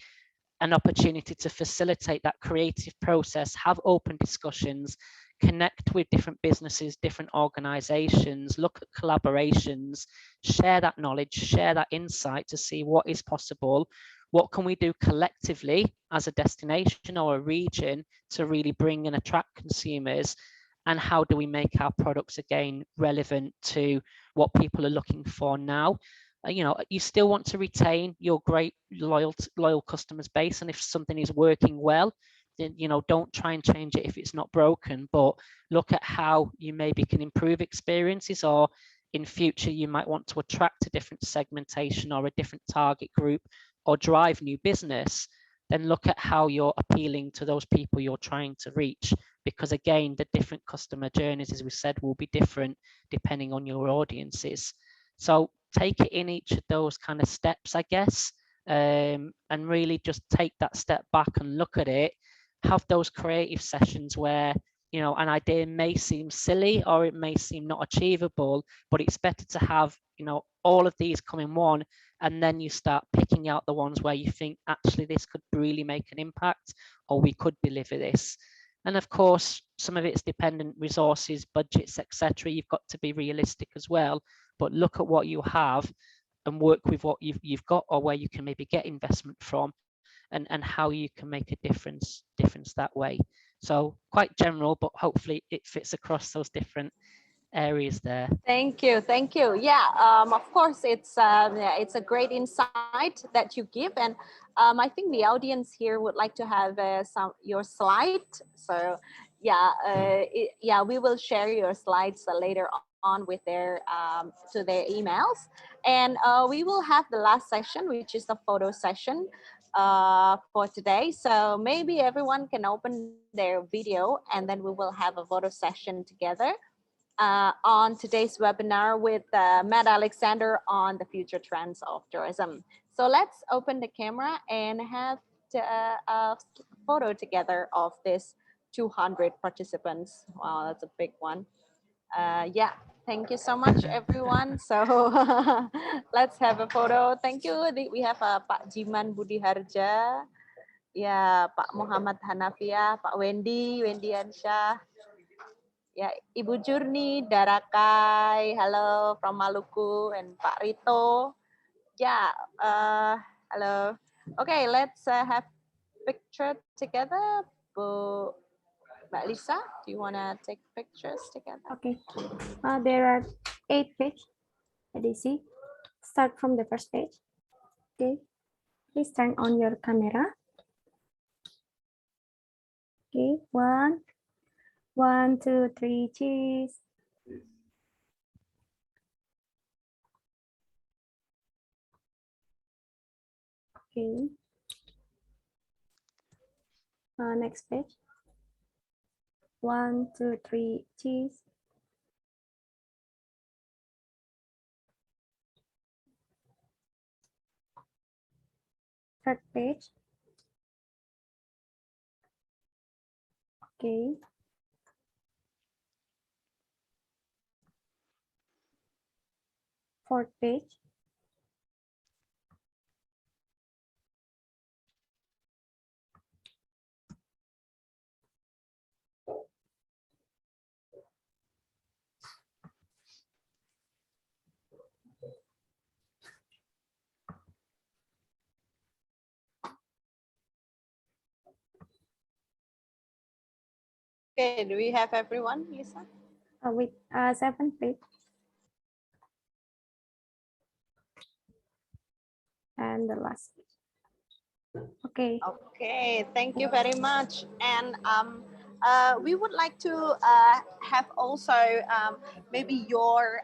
an opportunity to facilitate that creative process, have open discussions, connect with different businesses, different organizations, look at collaborations, share that knowledge, share that insight to see what is possible. What can we do collectively as a destination or a region to really bring and attract consumers? And how do we make our products again relevant to what people are looking for now? You know, you still want to retain your great loyal customers base, and if something is working well, then, you know, don't try and change it if it's not broken, but look at how you maybe can improve experiences, or in future you might want to attract a different segmentation or a different target group, or drive new business. Then look at how you're appealing to those people you're trying to reach, because again, the different customer journeys, as we said, will be different depending on your audiences. So take it in each of those kind of steps, I guess, and really just take that step back and look at it. Have those creative sessions where, you know, an idea may seem silly or it may seem not achievable, but it's better to have, you know, all of these come in one, and then you start picking out the ones where you think, actually, this could really make an impact, or we could deliver this. And of course, some of it's dependent resources, budgets, etc. You've got to be realistic as well, but look at what you have and work with what you've got, or where you can maybe get investment from, and how you can make a difference that way. So quite general, but hopefully it fits across those different areas there. Thank you. Yeah, of course, it's a great insight that you give, and I think the audience here would like to have your slide. So yeah, yeah, we will share your slides later on with their to their emails, and we will have the last session, which is the photo session for today. So maybe everyone can open their video, and then we will have a photo session together on today's webinar with Matt Alexander on the future trends of tourism. So let's open the camera and have a photo together of this 200 participants. Wow, that's a big one. Yeah, thank you so much, everyone. So let's have a photo. Thank you. We have Pak Jiman Budi Harja, yeah, Pak Muhammad Hanafiah, Pak Wendy Ansyah, ya, Ibu Jurni Darakai, hello from Maluku, and Pak Rito. Yeah, hello. Okay, let's have picture together. Mbak Lisa, do you want to take pictures together? Okay. There are 8 pages that you see. Start from the first page. Okay. Please turn on your camera. Okay, one, two, three, cheese. Okay. Next page. 1, 2, 3, cheese. Third page. Okay. Fourth page. Okay, do we have everyone, Lisa? With 7th page. And the last page. Okay. Okay, thank you very much. And we would like to have also maybe your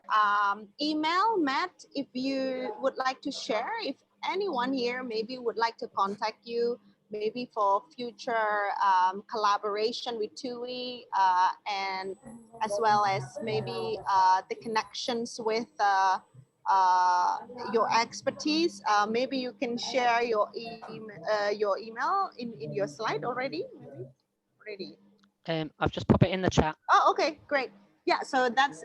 email, Matt, if you would like to share, if anyone here maybe would like to contact you, maybe for future collaboration with TUI and as well as maybe the connections with your expertise. Maybe you can share your email in your slide already. Maybe already. I've just put it in the chat. Oh, okay, great. Yeah, so that's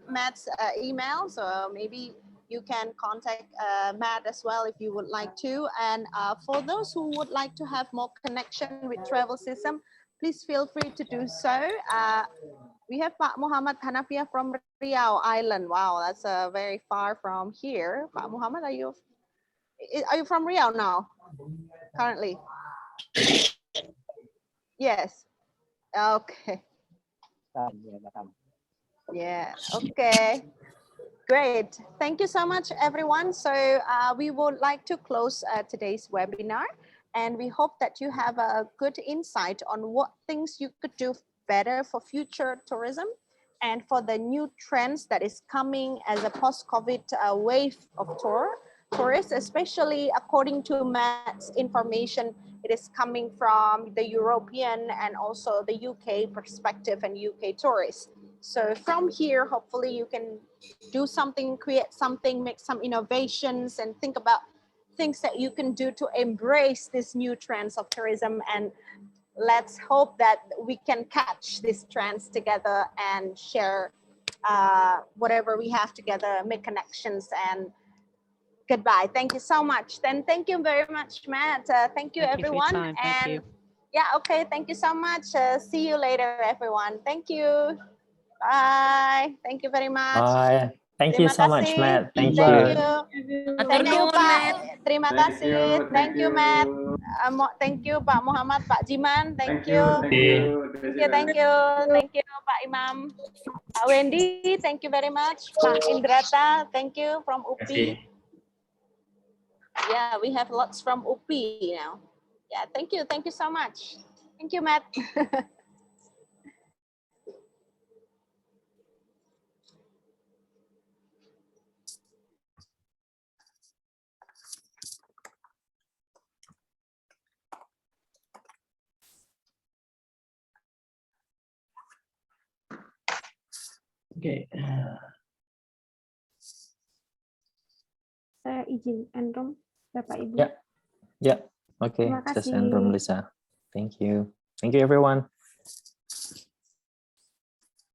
Matt's email. So maybe you can contact Matt as well if you would like to. And for those who would like to have more connection with Travelxism, please feel free to do so. We have Pak Muhammad Hanafia from Riau Island. Wow, that's very far from here. Pak Muhammad, are you from Riau now? Currently? Yes. Okay. Yeah. Okay. Great. Thank you so much, everyone. So we would like to close today's webinar, and we hope that you have a good insight on what things you could do better for future tourism and for the new trends that is coming as a post-COVID wave of tourists, especially according to Matt's information, it is coming from the European and also the UK perspective and UK tourists. So from here, hopefully you can do something, create something, make some innovations, and think about things that you can do to embrace these new trends of tourism. And let's hope that we can catch these trends together and share whatever we have together, make connections. And goodbye. Thank you so much. Then thank you very much, Matt. Thank you, everyone. Thank and you. yeah, okay. Thank you so much. See you later, everyone. Thank you. Bye. Thank you very much. Bye. Thank you Terima so much, kasih. Matt. Thank Thank you. you. Matur Thank you, nuwun, Pak. Matt. Terima kasih. Thank you, Matt. Thank you, Pak Muhammad, Pak Jiman. Thank you. Thank you, Pak Imam. Pak Wendy, thank you very much. Pak Indrata, thank you from UPI. Yeah, we have lots from UPI now. Yeah, thank you so much. Thank you, Matt. Okay. Saya izin end room, Bapak Ibu. Yeah. Yeah. Okay. Terima Just kasih. end room, Lisa. Thank you. Thank you, everyone.